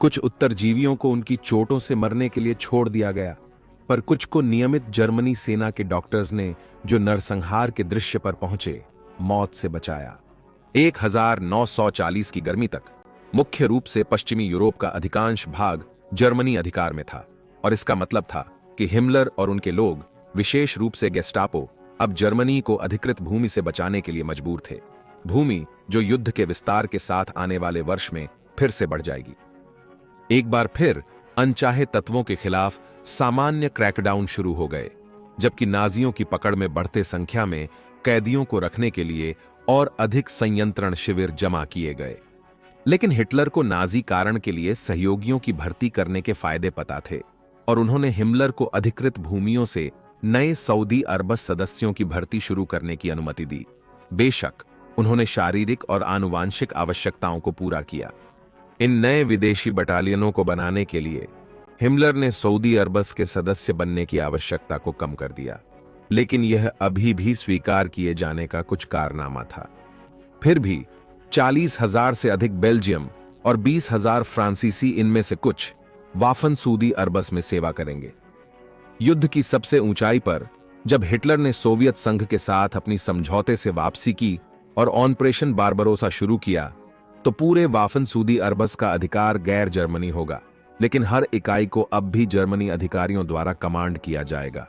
कुछ उत्तरजीवियों को उनकी चोटों से मरने के लिए छोड़ दिया गया, पर कुछ को नियमित जर्मनी सेना के डॉक्टर्स ने, जो नरसंहार के दृश्य पर पहुंचे, मौत से बचाया। 1940 की गर्मी तक मुख्य रूप से पश्चिमी यूरोप का अधिकांश भाग जर्मनी अधिकार में था, और इसका मतलब था कि हिमलर और उनके लोग, विशेष रूप से गेस्टापो, अब जर्मनी को अधिकृत भूमि से बचाने के लिए मजबूर थे। भूमि जो युद्ध के विस्तार के साथ आने वाले वर्ष में फिर से बढ़ जाएगी। एक बार फिर अनचाहे तत्वों के खिलाफ सामान्य क्रैकडाउन शुरू हो गए, जबकि नाजियों की पकड़ में बढ़ते संख्या में कैदियों को रखने के लिए और अधिक संयंत्रण शिविर जमा किए गए। लेकिन हिटलर को नाजी कारण के लिए सहयोगियों की भर्ती करने के फायदे पता थे, और उन्होंने हिमलर को अधिकृत भूमियों से नए सऊदी अरबस सदस्यों की भर्ती शुरू करने की अनुमति दी। बेशक उन्होंने शारीरिक और आनुवांशिक आवश्यकताओं को पूरा किया। इन नए विदेशी बटालियनों को बनाने के लिए हिमलर ने सऊदी अरबस के सदस्य बनने की आवश्यकता को कम कर दिया, लेकिन यह अभी भी स्वीकार किए जाने का कुछ कारनामा था। फिर भी 40,000 से अधिक बेल्जियम और 20,000 फ्रांसीसी, इनमें से कुछ, वाफन सऊदी अरबस में सेवा करेंगे। युद्ध की सबसे ऊंचाई पर जब हिटलर ने सोवियत संघ के साथ अपनी समझौते से वापसी की और ऑपरेशन बारबरोसा शुरू किया, तो पूरे वाफन सऊदी अरबस का अधिकार गैर जर्मनी होगा, लेकिन हर इकाई को अब भी जर्मनी अधिकारियों द्वारा कमांड किया जाएगा।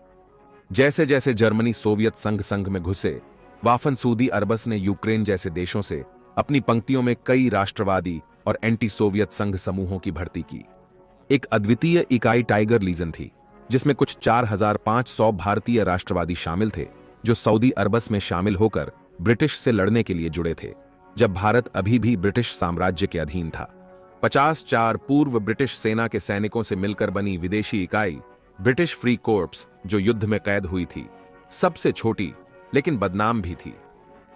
जैसे जैसे जर्मनी सोवियत संघ में घुसे, वाफन सऊदी अरबस ने यूक्रेन जैसे देशों से अपनी पंक्तियों में कई राष्ट्रवादी और एंटी सोवियत संघ समूहों की भर्ती की। एक अद्वितीय इकाई टाइगर लीजन थी, जिसमें कुछ 4,500 भारतीय राष्ट्रवादी शामिल थे, जो सऊदी अरबस में शामिल होकर ब्रिटिश से लड़ने के लिए जुड़े थे, जब भारत अभी भी ब्रिटिश साम्राज्य के अधीन था। 54 पूर्व ब्रिटिश सेना के सैनिकों से मिलकर बनी विदेशी इकाई ब्रिटिश फ्री कोर्प्स, जो युद्ध में कैद हुई थी, सबसे छोटी लेकिन बदनाम भी थी।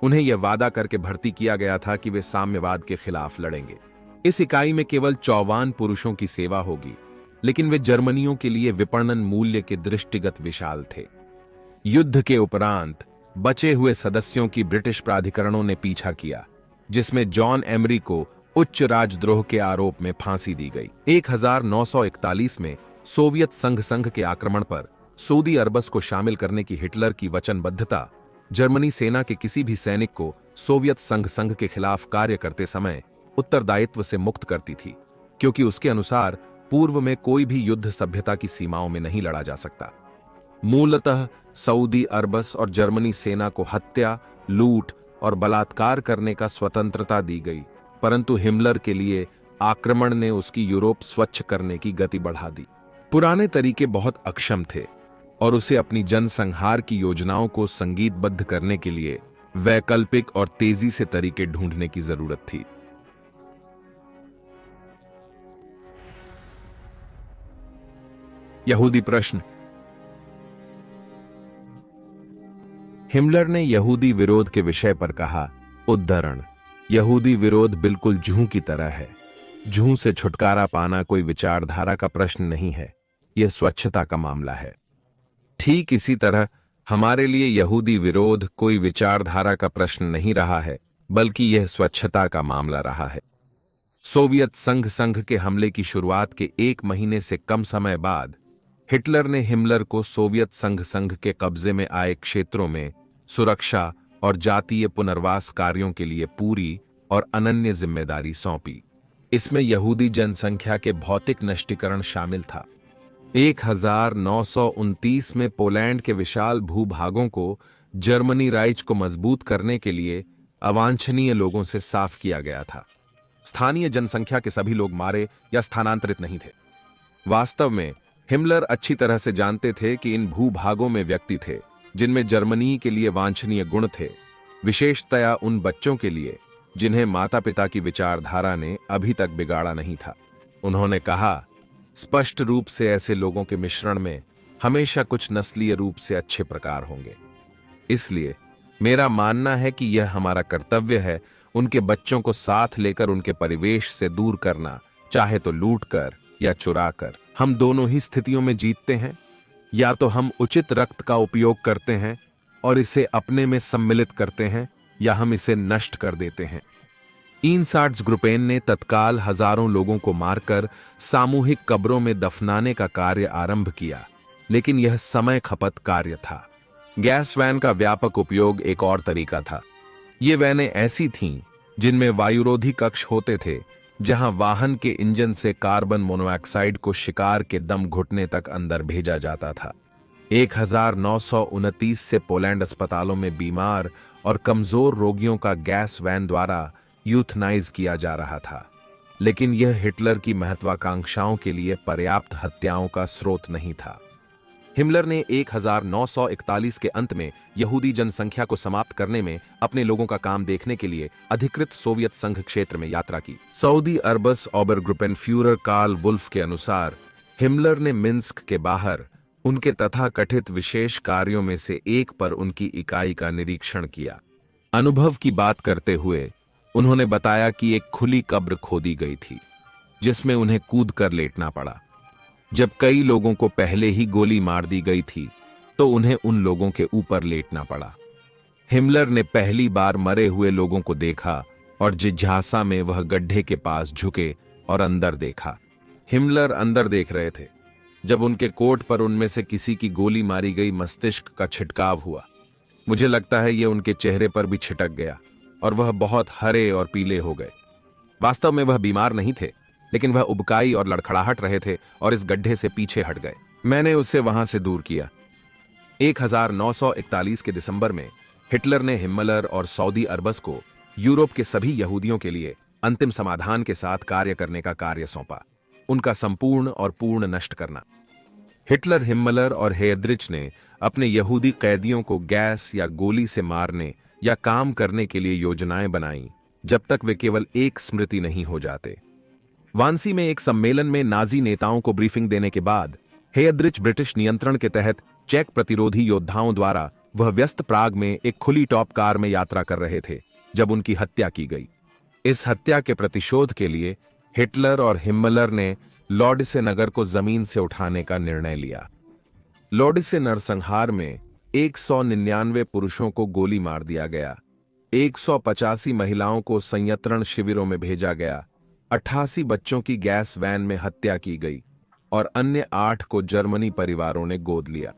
उन्हें यह वादा करके भर्ती किया गया था कि वे साम्यवाद के खिलाफ लड़ेंगे। इस इकाई में केवल 54 पुरुषों की सेवा होगी, लेकिन वे जर्मनियों के लिए विपणन मूल्य के दृष्टिगत विशाल थे। युद्ध के उपरांत बचे हुए सदस्यों की ब्रिटिश प्राधिकरणों ने पीछा किया, जिसमें जॉन एमरी को उच्च राजद्रोह के आरोप में फांसी दी गई। 1941 में सोवियत संघ के आक्रमण पर सऊदी अरबस को शामिल करने की हिटलर की वचनबद्धता जर्मनी सेना के किसी भी सैनिक को सोवियत संघ के खिलाफ कार्य करते समय उत्तरदायित्व से मुक्त करती थी, क्योंकि उसके अनुसार पूर्व में कोई भी युद्ध सभ्यता की सीमाओं में नहीं लड़ा जा सकता। मूलतः सऊदी अरबस और जर्मनी सेना को हत्या, लूट और बलात्कार करने का स्वतंत्रता दी गई, परंतु हिमलर के लिए आक्रमण ने उसकी यूरोप स्वच्छ करने की गति बढ़ा दी। पुराने तरीके बहुत अक्षम थे और उसे अपनी जनसंहार की योजनाओं को संगीतबद्ध करने के लिए वैकल्पिक और तेजी से तरीके ढूंढने की जरूरत थी। यहूदी प्रश्न। हिमलर ने यहूदी विरोध के विषय पर कहा, उद्धरण, यहूदी विरोध बिल्कुल जूं की तरह है। जूं से छुटकारा पाना कोई विचारधारा का प्रश्न नहीं है, यह स्वच्छता का मामला है। ठीक इसी तरह हमारे लिए यहूदी विरोध कोई विचारधारा का प्रश्न नहीं रहा है, बल्कि यह स्वच्छता का मामला रहा है। सोवियत संघ के हमले की शुरुआत के 1 महीने से कम समय बाद हिटलर ने हिमलर को सोवियत संघ के कब्जे में आए क्षेत्रों में सुरक्षा और जातीय पुनर्वास कार्यों के लिए पूरी और अनन्य जिम्मेदारी सौंपी। इसमें यहूदी जनसंख्या के भौतिक नष्टीकरण शामिल था। 1929 में पोलैंड के विशाल भूभागों को जर्मनी राइच को मजबूत करने के लिए अवांछनीय लोगों से साफ किया गया था। स्थानीय जनसंख्या के सभी लोग मारे या स्थानांतरित नहीं थे। वास्तव में हिमलर अच्छी तरह से जानते थे कि इन भूभागों में व्यक्ति थे जिनमें जर्मनी के लिए वांछनीय गुण थे, विशेषतया उन बच्चों के लिए जिन्हें माता पिता की विचारधारा ने अभी तक बिगाड़ा नहीं था। उन्होंने कहा, स्पष्ट रूप से ऐसे लोगों के मिश्रण में हमेशा कुछ नस्लीय रूप से अच्छे प्रकार होंगे। इसलिए मेरा मानना है कि यह हमारा कर्तव्य है उनके बच्चों को साथ लेकर उनके परिवेश से दूर करना, चाहे तो लूट कर या चुरा कर। हम दोनों ही स्थितियों में जीतते हैं। या तो हम उचित रक्त का उपयोग करते हैं और इसे अपने में सम्मिलित करते हैं, या हम इसे नष्ट कर देते हैं। ईनसार्ट्सग्रुपेन ने तत्काल हजारों लोगों को मारकर सामूहिक कब्रों में दफनाने का कार्य आरंभ किया, लेकिन यह समय खपत कार्य था। गैस वैन का व्यापक उपयोग एक और तरीका था। ये वैनें ऐसी थीं जिनमें वायुरोधी कक्ष होते थे, जहां वाहन के इंजन से कार्बन मोनोऑक्साइड को शिकार के दम घुटने तक अंदर भेजा जाता था। 1929 से पोलैंड अस्पतालों में बीमार और कमजोर रोगियों का गैस वैन द्वारा यूथनाइज किया जा रहा था, लेकिन यह हिटलर की महत्वाकांक्षाओं के लिए पर्याप्त हत्याओं का स्रोत नहीं था। हिमलर ने 1941 के अंत में यहूदी जनसंख्या को समाप्त करने में अपने लोगों का काम देखने के लिए अधिकृत सोवियत संघ क्षेत्र में यात्रा की। सऊदी अरबस ओबरग्रुपेनफ्यूरर कार्ल वुल्फ के अनुसार हिमलर ने मिन्स्क के बाहर उनके तथाकथित विशेष कार्यों में से एक पर उनकी इकाई का निरीक्षण किया। अनुभव की बात करते हुए उन्होंने बताया कि एक खुली कब्र खोदी गई थी जिसमें उन्हें कूद कर लेटना पड़ा। जब कई लोगों को पहले ही गोली मार दी गई थी तो उन्हें उन लोगों के ऊपर लेटना पड़ा। हिमलर ने पहली बार मरे हुए लोगों को देखा और जिज्ञासा में वह गड्ढे के पास झुके और अंदर देखा। हिमलर अंदर देख रहे थे जब उनके कोट पर उनमें से किसी की गोली मारी गई मस्तिष्क का छिटकाव हुआ। मुझे लगता है यह उनके चेहरे पर भी छिटक गया और वह बहुत हरे और पीले हो गए। वास्तव में वह बीमार नहीं थे, लेकिन वह उबकाई और लड़खड़ाहट रहे थे और इस गड्ढे से पीछे हट गए। मैंने उसे वहां से दूर किया। 1941 के दिसंबर में हिटलर ने हिम्मलर और सऊदी अरबस को यूरोप के सभी यहूदियों के लिए अंतिम समाधान के साथ कार्य करने का कार्य सौंपा, उनका संपूर्ण और पूर्ण नष्ट करना। हिटलर, हिम्मलर और हेयद्रिच ने अपने यहूदी कैदियों को गैस या गोली से मारने या काम करने के लिए योजनाएं बनाई जब तक वे केवल एक स्मृति नहीं हो जाते। वांसी में एक सम्मेलन में नाजी नेताओं को ब्रीफिंग देने के बाद हेयद्रिच ब्रिटिश नियंत्रण के तहत चेक प्रतिरोधी योद्धाओं द्वारा वह व्यस्त प्राग में एक खुली टॉप कार में यात्रा कर रहे थे जब उनकी हत्या की गई। इस हत्या के प्रतिशोध के लिए हिटलर और हिम्मलर ने लॉडिसे नगर को जमीन से उठाने का निर्णय लिया। लॉडिसे नरसंहार में 199 पुरुषों को गोली मार दिया गया, 185 महिलाओं को संयंत्रण शिविरों में भेजा गया, 88 बच्चों की गैस वैन में हत्या की गई और अन्य 8 को जर्मनी परिवारों ने गोद लिया।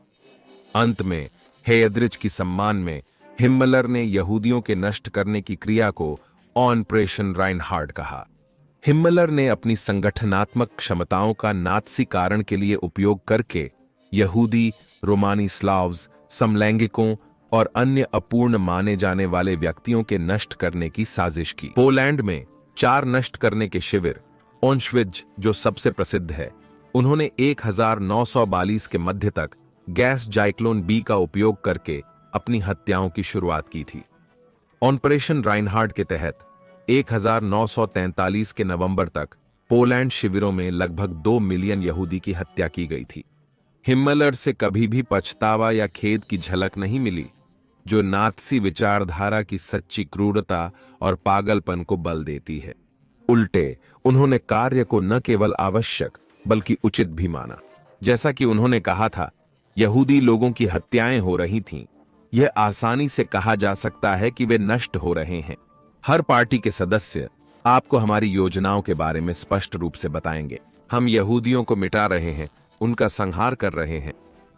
अंत में हेयद्रिच की सम्मान में हिम्मलर ने यहूदियों के नष्ट करने की क्रिया को ऑपरेशन राइनहार्ड कहा। हिम्मलर ने अपनी संगठनात्मक क्षमताओं का नात्सी कारण के लिए उपयोग करके यहूदी, रोमानी स्लाव्स, समलैंगिकों और अन्य अपूर्ण माने जाने वाले व्यक्तियों के नष्ट करने की साजिश की। पोलैंड में 4 नष्ट करने के शिविर, ऑश्विट्ज जो सबसे प्रसिद्ध है, उन्होंने 1942 के मध्य तक गैस जाइक्लोन बी का उपयोग करके अपनी हत्याओं की शुरुआत की थी। ऑपरेशन राइनहार्ड के तहत 1943 के नवंबर तक पोलैंड शिविरों में लगभग 2 मिलियन यहूदी की हत्या की गई थी। हिम्मलर से कभी भी पछतावा या खेद की झलक नहीं मिली, जो नात्सी विचारधारा की सच्ची क्रूरता और पागलपन को बल देती है। उल्टे उन्होंने कार्य को न केवल आवश्यक बल्कि उचित भी माना। जैसा कि उन्होंने कहा था, यहूदी लोगों की हत्याएं हो रही थीं। यह आसानी से कहा जा सकता है कि वे नष्ट हो रहे हैं। हर पार्टी के सदस्य आपको हमारी योजनाओं के बारे में स्पष्ट रूप से बताएंगे। हम यहूदियों को मिटा रहे हैं, उनका संहार कर रहे हैं।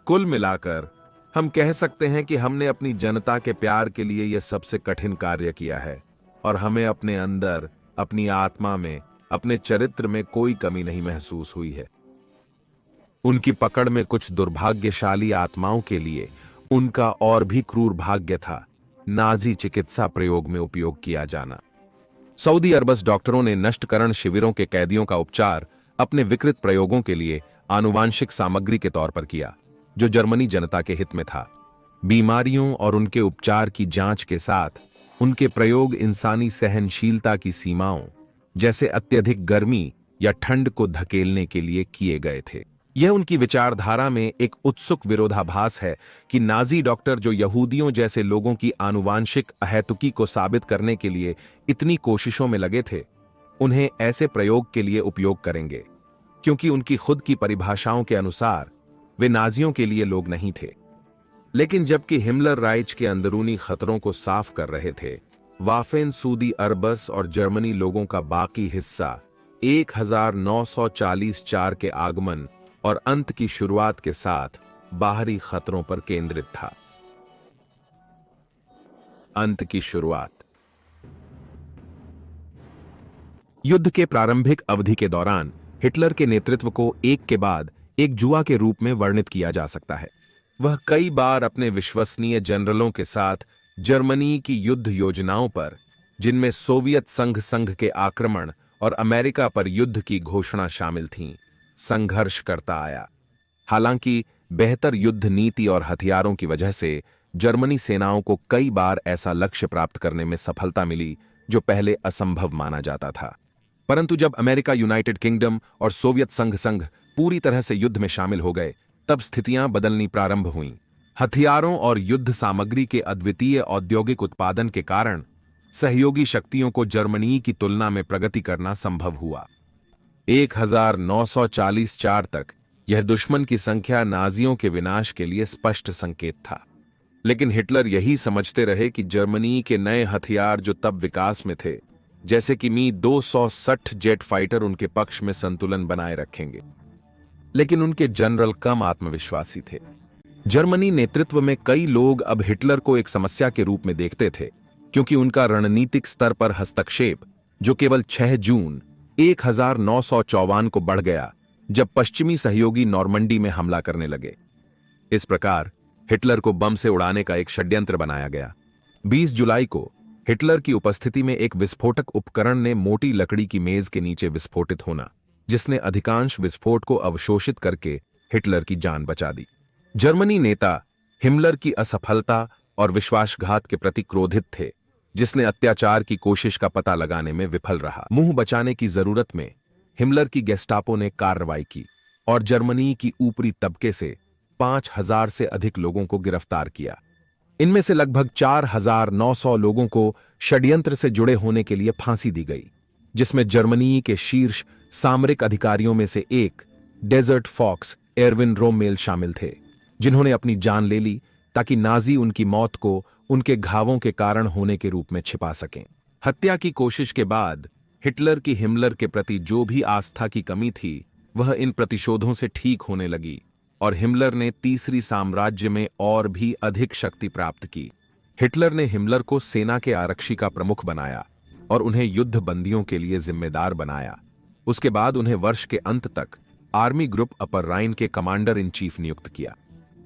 कुल मिलाकर हम कह सकते हैं कि हमने अपनी जनता के प्यार के लिए यह सबसे कठिन कार्य किया है। और हमें अपने अंदर, अपनी आत्मा में, अपने चरित्र में कोई कमी नहीं महसूस हुई है। उनकी पकड़ में कुछ दुर्भाग्यशाली आत्माओं के लिए उनका और भी क्रूर भाग्य था नाजी चिकित्सा प्रयोग में उपयोग किया जाना। सऊदी अरबस डॉक्टरों ने नष्टकरण शिविरों के कैदियों का उपचार अपने विकृत प्रयोगों के लिए आनुवांशिक सामग्री के तौर पर किया, जो जर्मनी जनता के हित में था। बीमारियों और उनके उपचार की जांच के साथ उनके प्रयोग इंसानी सहनशीलता की सीमाओं, जैसे अत्यधिक गर्मी या ठंड को धकेलने के लिए किए गए थे। यह उनकी विचारधारा में एक उत्सुक विरोधाभास है कि नाजी डॉक्टर, जो यहूदियों जैसे लोगों की आनुवांशिक अहैतुकी को साबित करने के लिए इतनी कोशिशों में लगे थे, उन्हें ऐसे प्रयोग के लिए उपयोग करेंगे, क्योंकि उनकी खुद की परिभाषाओं के अनुसार वे नाजियों के लिए लोग नहीं थे। लेकिन जबकि हिमलर राइच के अंदरूनी खतरों को साफ कर रहे थे, वाफेन सऊदी अरबस और जर्मनी लोगों का बाकी हिस्सा 1944 के आगमन और अंत की शुरुआत के साथ बाहरी खतरों पर केंद्रित था। अंत की शुरुआत। युद्ध के प्रारंभिक अवधि के दौरान हिटलर के नेतृत्व को एक के बाद एक जुआ के रूप में वर्णित किया जा सकता है। वह कई बार अपने विश्वसनीय जनरलों के साथ जर्मनी की युद्ध योजनाओं पर, जिनमें सोवियत संघ के आक्रमण और अमेरिका पर युद्ध की घोषणा शामिल थीं, संघर्ष करता आया। हालांकि बेहतर युद्ध नीति और हथियारों की वजह से जर्मनी सेनाओं को कई बार ऐसा लक्ष्य प्राप्त करने में सफलता मिली जो पहले असंभव माना जाता था। परंतु जब अमेरिका, यूनाइटेड किंगडम और सोवियत संघ पूरी तरह से युद्ध में शामिल हो गए, तब स्थितियां बदलनी प्रारंभ हुईं। हथियारों और युद्ध सामग्री के अद्वितीय औद्योगिक उत्पादन के कारण सहयोगी शक्तियों को जर्मनी की तुलना में प्रगति करना संभव हुआ। 1944 तक यह दुश्मन की संख्या नाजियों के विनाश के लिए स्पष्ट संकेत था। लेकिन हिटलर यही समझते रहे कि जर्मनी के नए हथियार, जो तब विकास में थे, जैसे कि मी 260 जेट फाइटर, उनके पक्ष में संतुलन बनाए रखेंगे। लेकिन उनके जनरल कम आत्मविश्वासी थे। जर्मनी नेतृत्व में कई लोग अब हिटलर को एक समस्या के रूप में देखते थे, क्योंकि उनका रणनीतिक स्तर पर हस्तक्षेप, जो केवल 6 जून 1954 को बढ़ गया, जब पश्चिमी सहयोगी नॉर्मंडी में हमला करने लगे। इस प्रकार हिटलर को बम से उड़ाने का एक षड्यंत्र बनाया गया। 20 जुलाई को हिटलर की उपस्थिति में एक विस्फोटक उपकरण ने मोटी लकड़ी की मेज के नीचे विस्फोटित होना, जिसने अधिकांश विस्फोट को अवशोषित करके हिटलर की जान बचा दी। जर्मनी नेता हिमलर की असफलता और विश्वासघात के प्रति क्रोधित थे, जिसने अत्याचार की कोशिश का पता लगाने में विफल रहा। मुंह बचाने की जरूरत में हिमलर की गेस्टापो ने कार्रवाई की और जर्मनी की ऊपरी तबके से 5000 से अधिक लोगों को गिरफ्तार किया। इनमें से लगभग 4900 लोगों को षड्यंत्र से जुड़े होने के लिए फांसी दी गई, जिसमें जर्मनी के शीर्ष सामरिक अधिकारियों में से एक डेजर्ट फॉक्स एरविन रोमेल शामिल थे, जिन्होंने अपनी जान ले ली ताकि नाजी उनकी मौत को उनके घावों के कारण होने के रूप में छिपा सकें। हत्या की कोशिश के बाद हिटलर की हिमलर के प्रति जो भी आस्था की कमी थी, वह इन प्रतिशोधों से ठीक होने लगी और हिमलर ने तीसरी साम्राज्य में और भी अधिक शक्ति प्राप्त की। हिटलर ने हिमलर को सेना के आरक्षी का प्रमुख बनाया और उन्हें युद्ध बंदियों के लिए जिम्मेदार बनाया। उसके बाद उन्हें वर्ष के अंत तक आर्मी ग्रुप अपर राइन के कमांडर इन चीफ नियुक्त किया।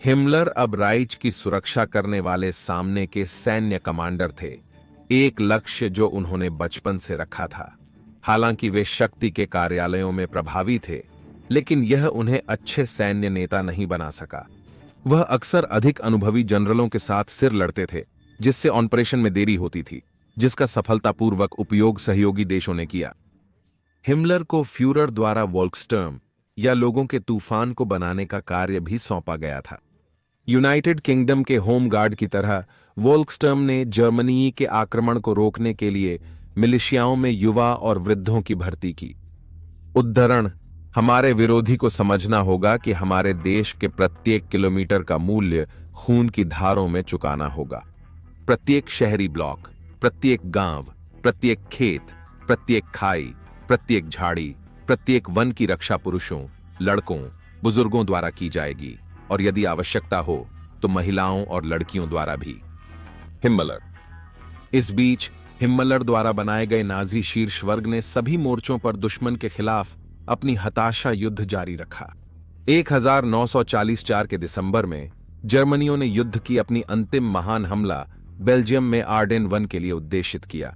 हिमलर अब राइच की सुरक्षा करने वाले सामने के सैन्य कमांडर थे, एक लक्ष्य जो उन्होंने बचपन से रखा था। हालांकि वे शक्ति के कार्यालयों में प्रभावी थे, लेकिन यह उन्हें अच्छे सैन्य नेता नहीं बना सका। वह अक्सर अधिक अनुभवी जनरलों के साथ सिर लड़ते थे, जिससे ऑपरेशन में देरी होती थी, जिसका सफलतापूर्वक उपयोग सहयोगी देशों ने किया। हिमलर को फ्यूरर द्वारा वोल्क्सटर्म या लोगों के तूफान को बनाने का कार्य भी सौंपा गया था। यूनाइटेड किंगडम के होम गार्ड की तरह वोल्क्सटर्म ने जर्मनी के आक्रमण को रोकने के लिए मिलिशियाओं में युवा और वृद्धों की भर्ती की। उद्धरण: हमारे विरोधी को समझना होगा कि हमारे देश के प्रत्येक किलोमीटर का मूल्य खून की धारों में चुकाना होगा। प्रत्येक शहरी ब्लॉक, प्रत्येक गांव, प्रत्येक खेत, प्रत्येक खाई, प्रत्येक झाड़ी, प्रत्येक वन की रक्षा पुरुषों, लड़कों, बुजुर्गों द्वारा की जाएगी और यदि आवश्यकता हो तो महिलाओं और लड़कियों द्वारा भी। हिमलर: इस बीच हिम्मलर द्वारा बनाए गए नाजी शीर्ष वर्ग ने सभी मोर्चों पर दुश्मन के खिलाफ अपनी हताशा युद्ध जारी रखा। 1944 के दिसंबर में जर्मनियों ने युद्ध की अपनी अंतिम महान हमला बेल्जियम में आर्डेन वन के लिए उद्देशित किया।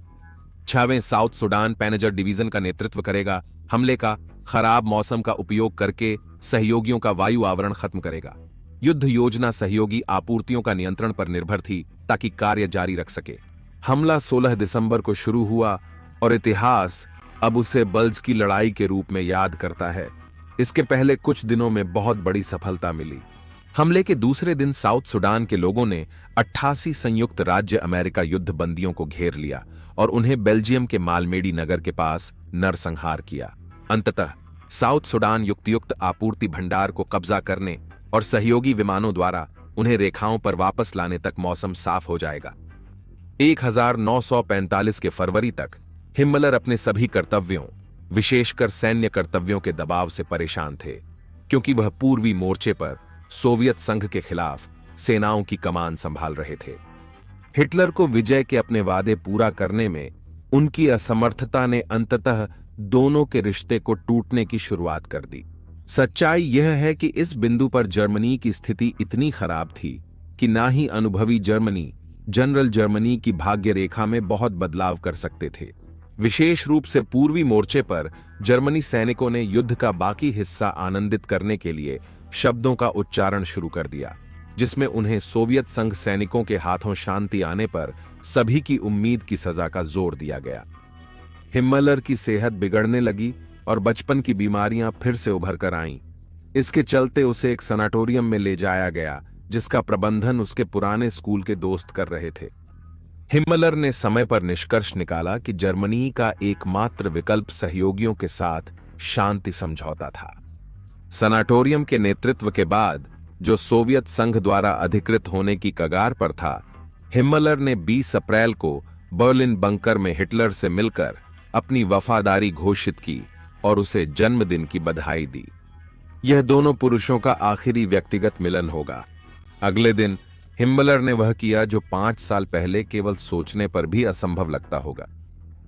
6वें साउथ सुडान पैनेजर डिवीजन का नेतृत्व करेगा। हमले का खराब मौसम का उपयोग करके सहयोगियों का वायु आवरण खत्म करेगा। युद्ध योजना सहयोगी आपूर्तियों का नियंत्रण पर निर्भर थी ताकि कार्य जारी रख सके। हमला 16 दिसंबर को शुरू हुआ और इतिहास अब उसे बल्ज की लड़ाई के रूप में याद करता है। इसके पहले कुछ दिनों में बहुत बड़ी सफलता मिली। हमले के दूसरे दिन साउथ सुडान के लोगों ने 88 संयुक्त राज्य अमेरिका युद्ध बंदियों को घेर लिया और उन्हें बेल्जियम के मालमेडी नगर के पास नरसंहार किया। अंततः साउथ सुडान युक्त आपूर्ति भंडार को कब्जा करने और सहयोगी विमानों द्वारा उन्हें रेखाओं पर वापस लाने तक मौसम साफ हो जाएगा। 1945 के फरवरी तक हिम्मलर अपने सभी कर्तव्यों, विशेषकर सैन्य कर्तव्यों के दबाव से परेशान थे, क्योंकि वह पूर्वी मोर्चे पर सोवियत संघ के खिलाफ सेनाओं की कमान संभाल रहे थे। हिटलर को विजय के अपने वादे पूरा करने में उनकी असमर्थता ने अंततः दोनों के रिश्ते को टूटने की शुरुआत कर दी। सच्चाई यह है कि इस बिंदु पर जर्मनी की स्थिति इतनी खराब थी कि ना ही अनुभवी जनरल जर्मनी की भाग्य रेखा में बहुत बदलाव कर सकते थे। विशेष रूप से पूर्वी मोर्चे पर जर्मनी सैनिकों ने युद्ध का बाकी हिस्सा आनंदित करने के लिए शब्दों का उच्चारण शुरू कर दिया, जिसमें उन्हें सोवियत संघ सैनिकों के हाथों शांति आने पर सभी की उम्मीद की सजा का जोर दिया गया। हिम्मलर की सेहत बिगड़ने लगी और बचपन की बीमारियां फिर से उभर कर आईं। इसके चलते उसे एक सैनाटोरियम में ले जाया गया, जिसका प्रबंधन उसके पुराने स्कूल के दोस्त कर रहे थे। हिम्मलर ने समय पर निष्कर्ष निकाला कि जर्मनी का एकमात्र विकल्प सहयोगियों के साथ शांति समझौता था। सैनाटोरियम के नेतृत्व के बाद, जो सोवियत संघ द्वारा अधिकृत होने की कगार पर था, हिम्मलर ने 20 अप्रैल को बर्लिन बंकर में हिटलर से मिलकर अपनी वफादारी घोषित की और उसे जन्मदिन की बधाई दी। यह दोनों पुरुषों का आखिरी व्यक्तिगत मिलन होगा। अगले दिन हिम्मलर ने वह किया जो 5 साल पहले केवल सोचने पर भी असंभव लगता होगा।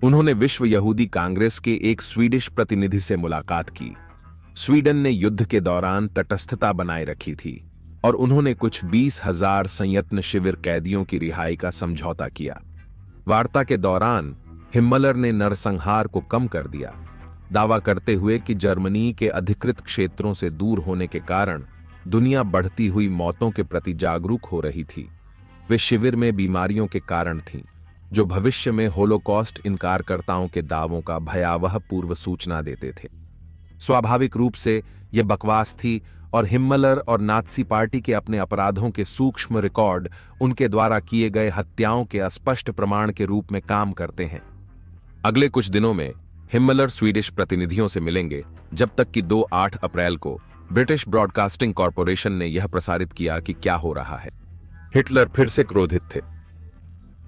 उन्होंने विश्व यहूदी कांग्रेस के एक स्वीडिश प्रतिनिधि से मुलाकात की। स्वीडन ने युद्ध के दौरान तटस्थता बनाए रखी थी और उन्होंने कुछ 20,000 संयत्न शिविर कैदियों की रिहाई का समझौता किया। वार्ता के दौरान हिम्मलर ने नरसंहार को कम कर दिया, दावा करते हुए कि जर्मनी के अधिकृत क्षेत्रों से दूर होने के कारण दुनिया बढ़ती हुई मौतों के प्रति जागरूक हो रही थी। वे शिविर में बीमारियों के कारण थीं, जो भविष्य में होलोकॉस्ट इनकारकर्ताओं के दावों का भयावह पूर्व सूचना देते थे। स्वाभाविक रूप से यह बकवास थी और हिम्मलर और नात्सी पार्टी के अपने अपराधों के सूक्ष्म रिकॉर्ड उनके द्वारा किए गए हत्याओं के अस्पष्ट प्रमाण के रूप में काम करते हैं। अगले कुछ दिनों में हिम्मलर स्वीडिश प्रतिनिधियों से मिलेंगे, जब तक कि 2-8 अप्रैल को ब्रिटिश ब्रॉडकास्टिंग कॉरपोरेशन ने यह प्रसारित किया कि क्या हो रहा है। हिटलर फिर से क्रोधित थे।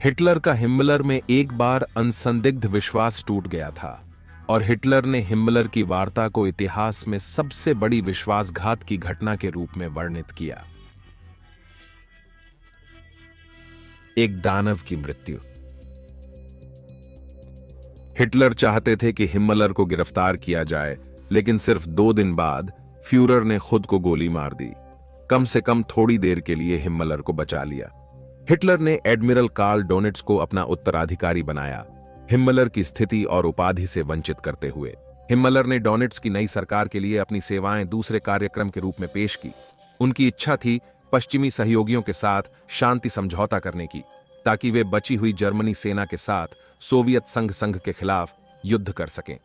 हिटलर का हिम्मलर में एक बार असंदिग्ध विश्वास टूट गया था और हिटलर ने हिम्मलर की वार्ता को इतिहास में सबसे बड़ी विश्वासघात की घटना के रूप में वर्णित किया। एक दानव की मृत्यु। हिटलर चाहते थे कि हिम्मलर को गिरफ्तार किया जाए, लेकिन सिर्फ 2 दिन बाद फ्यूरर ने खुद को गोली मार दी। कम से कम थोड़ी देर के लिए हिम्मलर को बचा लिया। हिटलर ने एडमिरल कार्ल डोनिट्ज को अपना उत्तराधिकारी बनाया, हिम्मलर की स्थिति और उपाधि से वंचित करते हुए। हिम्मलर ने डोनिट्ज की नई सरकार के लिए अपनी सेवाएं दूसरे कार्यक्रम के रूप में पेश की। उनकी इच्छा थी पश्चिमी सहयोगियों के साथ शांति समझौता करने की, ताकि वे बची हुई जर्मनी सेना के साथ सोवियत संघ के खिलाफ युद्ध कर सकें।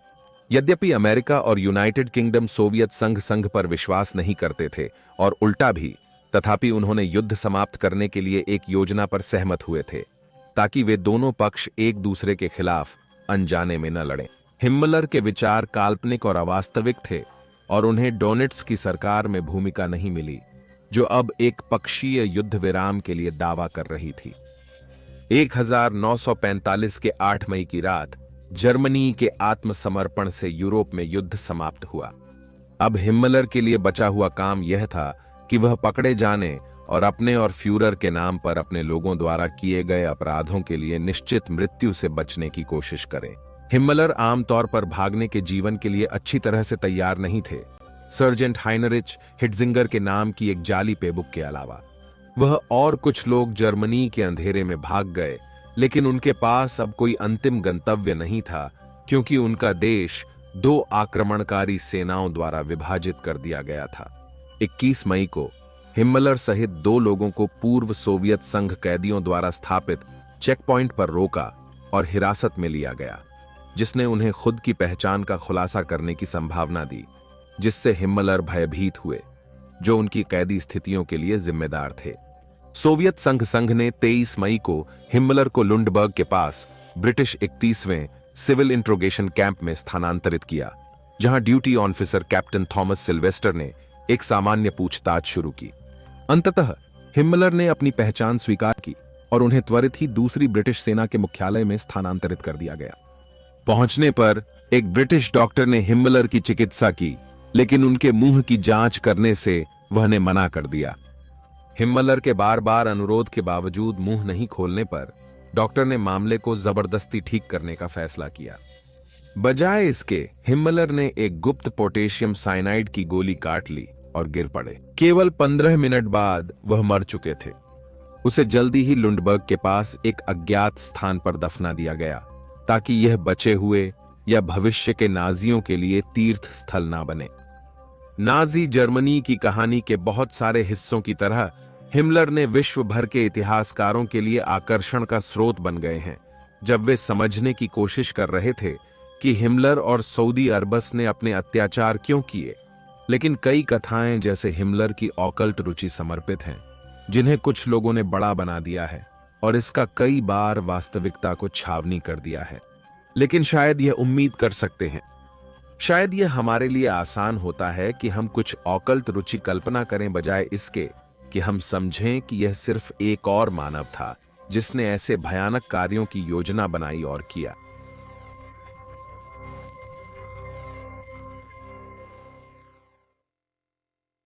यद्यपि अमेरिका और यूनाइटेड किंगडम सोवियत संघ पर विश्वास नहीं करते थे और उल्टा भी, तथापि उन्होंने युद्ध समाप्त करने के लिए एक योजना पर सहमत हुए थे, ताकि वे दोनों पक्ष एक दूसरे के खिलाफ अनजाने में न लड़ें। हिम्मलर के विचार काल्पनिक और अवास्तविक थे और उन्हें डोनिट्स की सरकार में भूमिका नहीं मिली, जो अब एक पक्षीय युद्ध विराम के लिए दावा कर रही थी। 1945 के 8 मई की रात जर्मनी के आत्मसमर्पण से यूरोप में युद्ध समाप्त हुआ। अब हिम्मलर के लिए बचा हुआ काम यह था कि वह पकड़े जाने और अपने और फ्यूरर के नाम पर अपने लोगों द्वारा किए गए अपराधों के लिए निश्चित मृत्यु से बचने की कोशिश करें। हिम्मलर आमतौर पर भागने के जीवन के लिए अच्छी तरह से तैयार नहीं थे। सर्जेंट हाइनरिच हिट्जिंगर के नाम की एक जाली पेबुक के अलावा वह और कुछ लोग जर्मनी के अंधेरे में भाग गए, लेकिन उनके पास अब कोई अंतिम गंतव्य नहीं था, क्योंकि उनका देश 2 आक्रमणकारी सेनाओं द्वारा विभाजित कर दिया गया था। 21 मई को हिम्मलर सहित 2 लोगों को पूर्व सोवियत संघ कैदियों द्वारा स्थापित चेक पॉइंट पर रोका और हिरासत में लिया गया, जिसने उन्हें खुद की पहचान का खुलासा करने की संभावना दी, जिससे हिम्मलर भयभीत हुए, जो उनकी कैदी स्थितियों के लिए जिम्मेदार थे। सोवियत संघ ने 23 मई को हिम्मलर को लुंडबर्ग के पास ब्रिटिश 31वें सिविल इंट्रोगेशन कैंप में स्थानांतरित किया, जहां duty officer captain Thomas Sylvester ने एक सामान्य पूछताछ शुरू की। अंततः हिम्मलर ने अपनी पहचान स्वीकार की और उन्हें त्वरित ही दूसरी ब्रिटिश सेना के मुख्यालय में स्थानांतरित कर दिया गया। पहुंचने पर एक ब्रिटिश डॉक्टर ने हिम्मलर की चिकित्सा की, लेकिन उनके मुंह की जांच करने से वह ने मना कर दिया। हिम्मलर के बार बार अनुरोध के बावजूद मुंह नहीं खोलने पर डॉक्टर ने मामले को जबरदस्ती ठीक करने का फैसला किया। बजाय इसके हिम्मलर ने एक गुप्त पोटेशियम साइनाइड की गोली काट ली और गिर पड़े। केवल 15 मिनट बाद वह मर चुके थे। उसे जल्दी ही लुंडबर्ग के पास एक अज्ञात स्थान पर दफना दिया गया, ताकि यह बचे हुए या भविष्य के नाजियों के लिए तीर्थ स्थल ना बने। नाजी जर्मनी की कहानी के बहुत सारे हिस्सों की तरह हिम्मलर ने विश्व भर के इतिहासकारों के लिए आकर्षण का स्रोत बन गए हैं, जब वे समझने की कोशिश कर रहे थे कि हिम्मलर और सऊदी अरबस ने अपने अत्याचार क्यों किए। लेकिन कई कथाएं जैसे हिम्मलर की ऑकल्ट रुचि समर्पित हैं, जिन्हें कुछ लोगों ने बड़ा बना दिया है और इसका कई बार वास्तविकता को छावनी कर दिया है। लेकिन शायद यह उम्मीद कर सकते हैं, शायद यह हमारे लिए आसान होता है कि हम कुछ ऑकल्ट रुचि कल्पना करें, बजाय इसके कि हम समझें कि यह सिर्फ एक और मानव था जिसने ऐसे भयानक कार्यों की योजना बनाई और किया।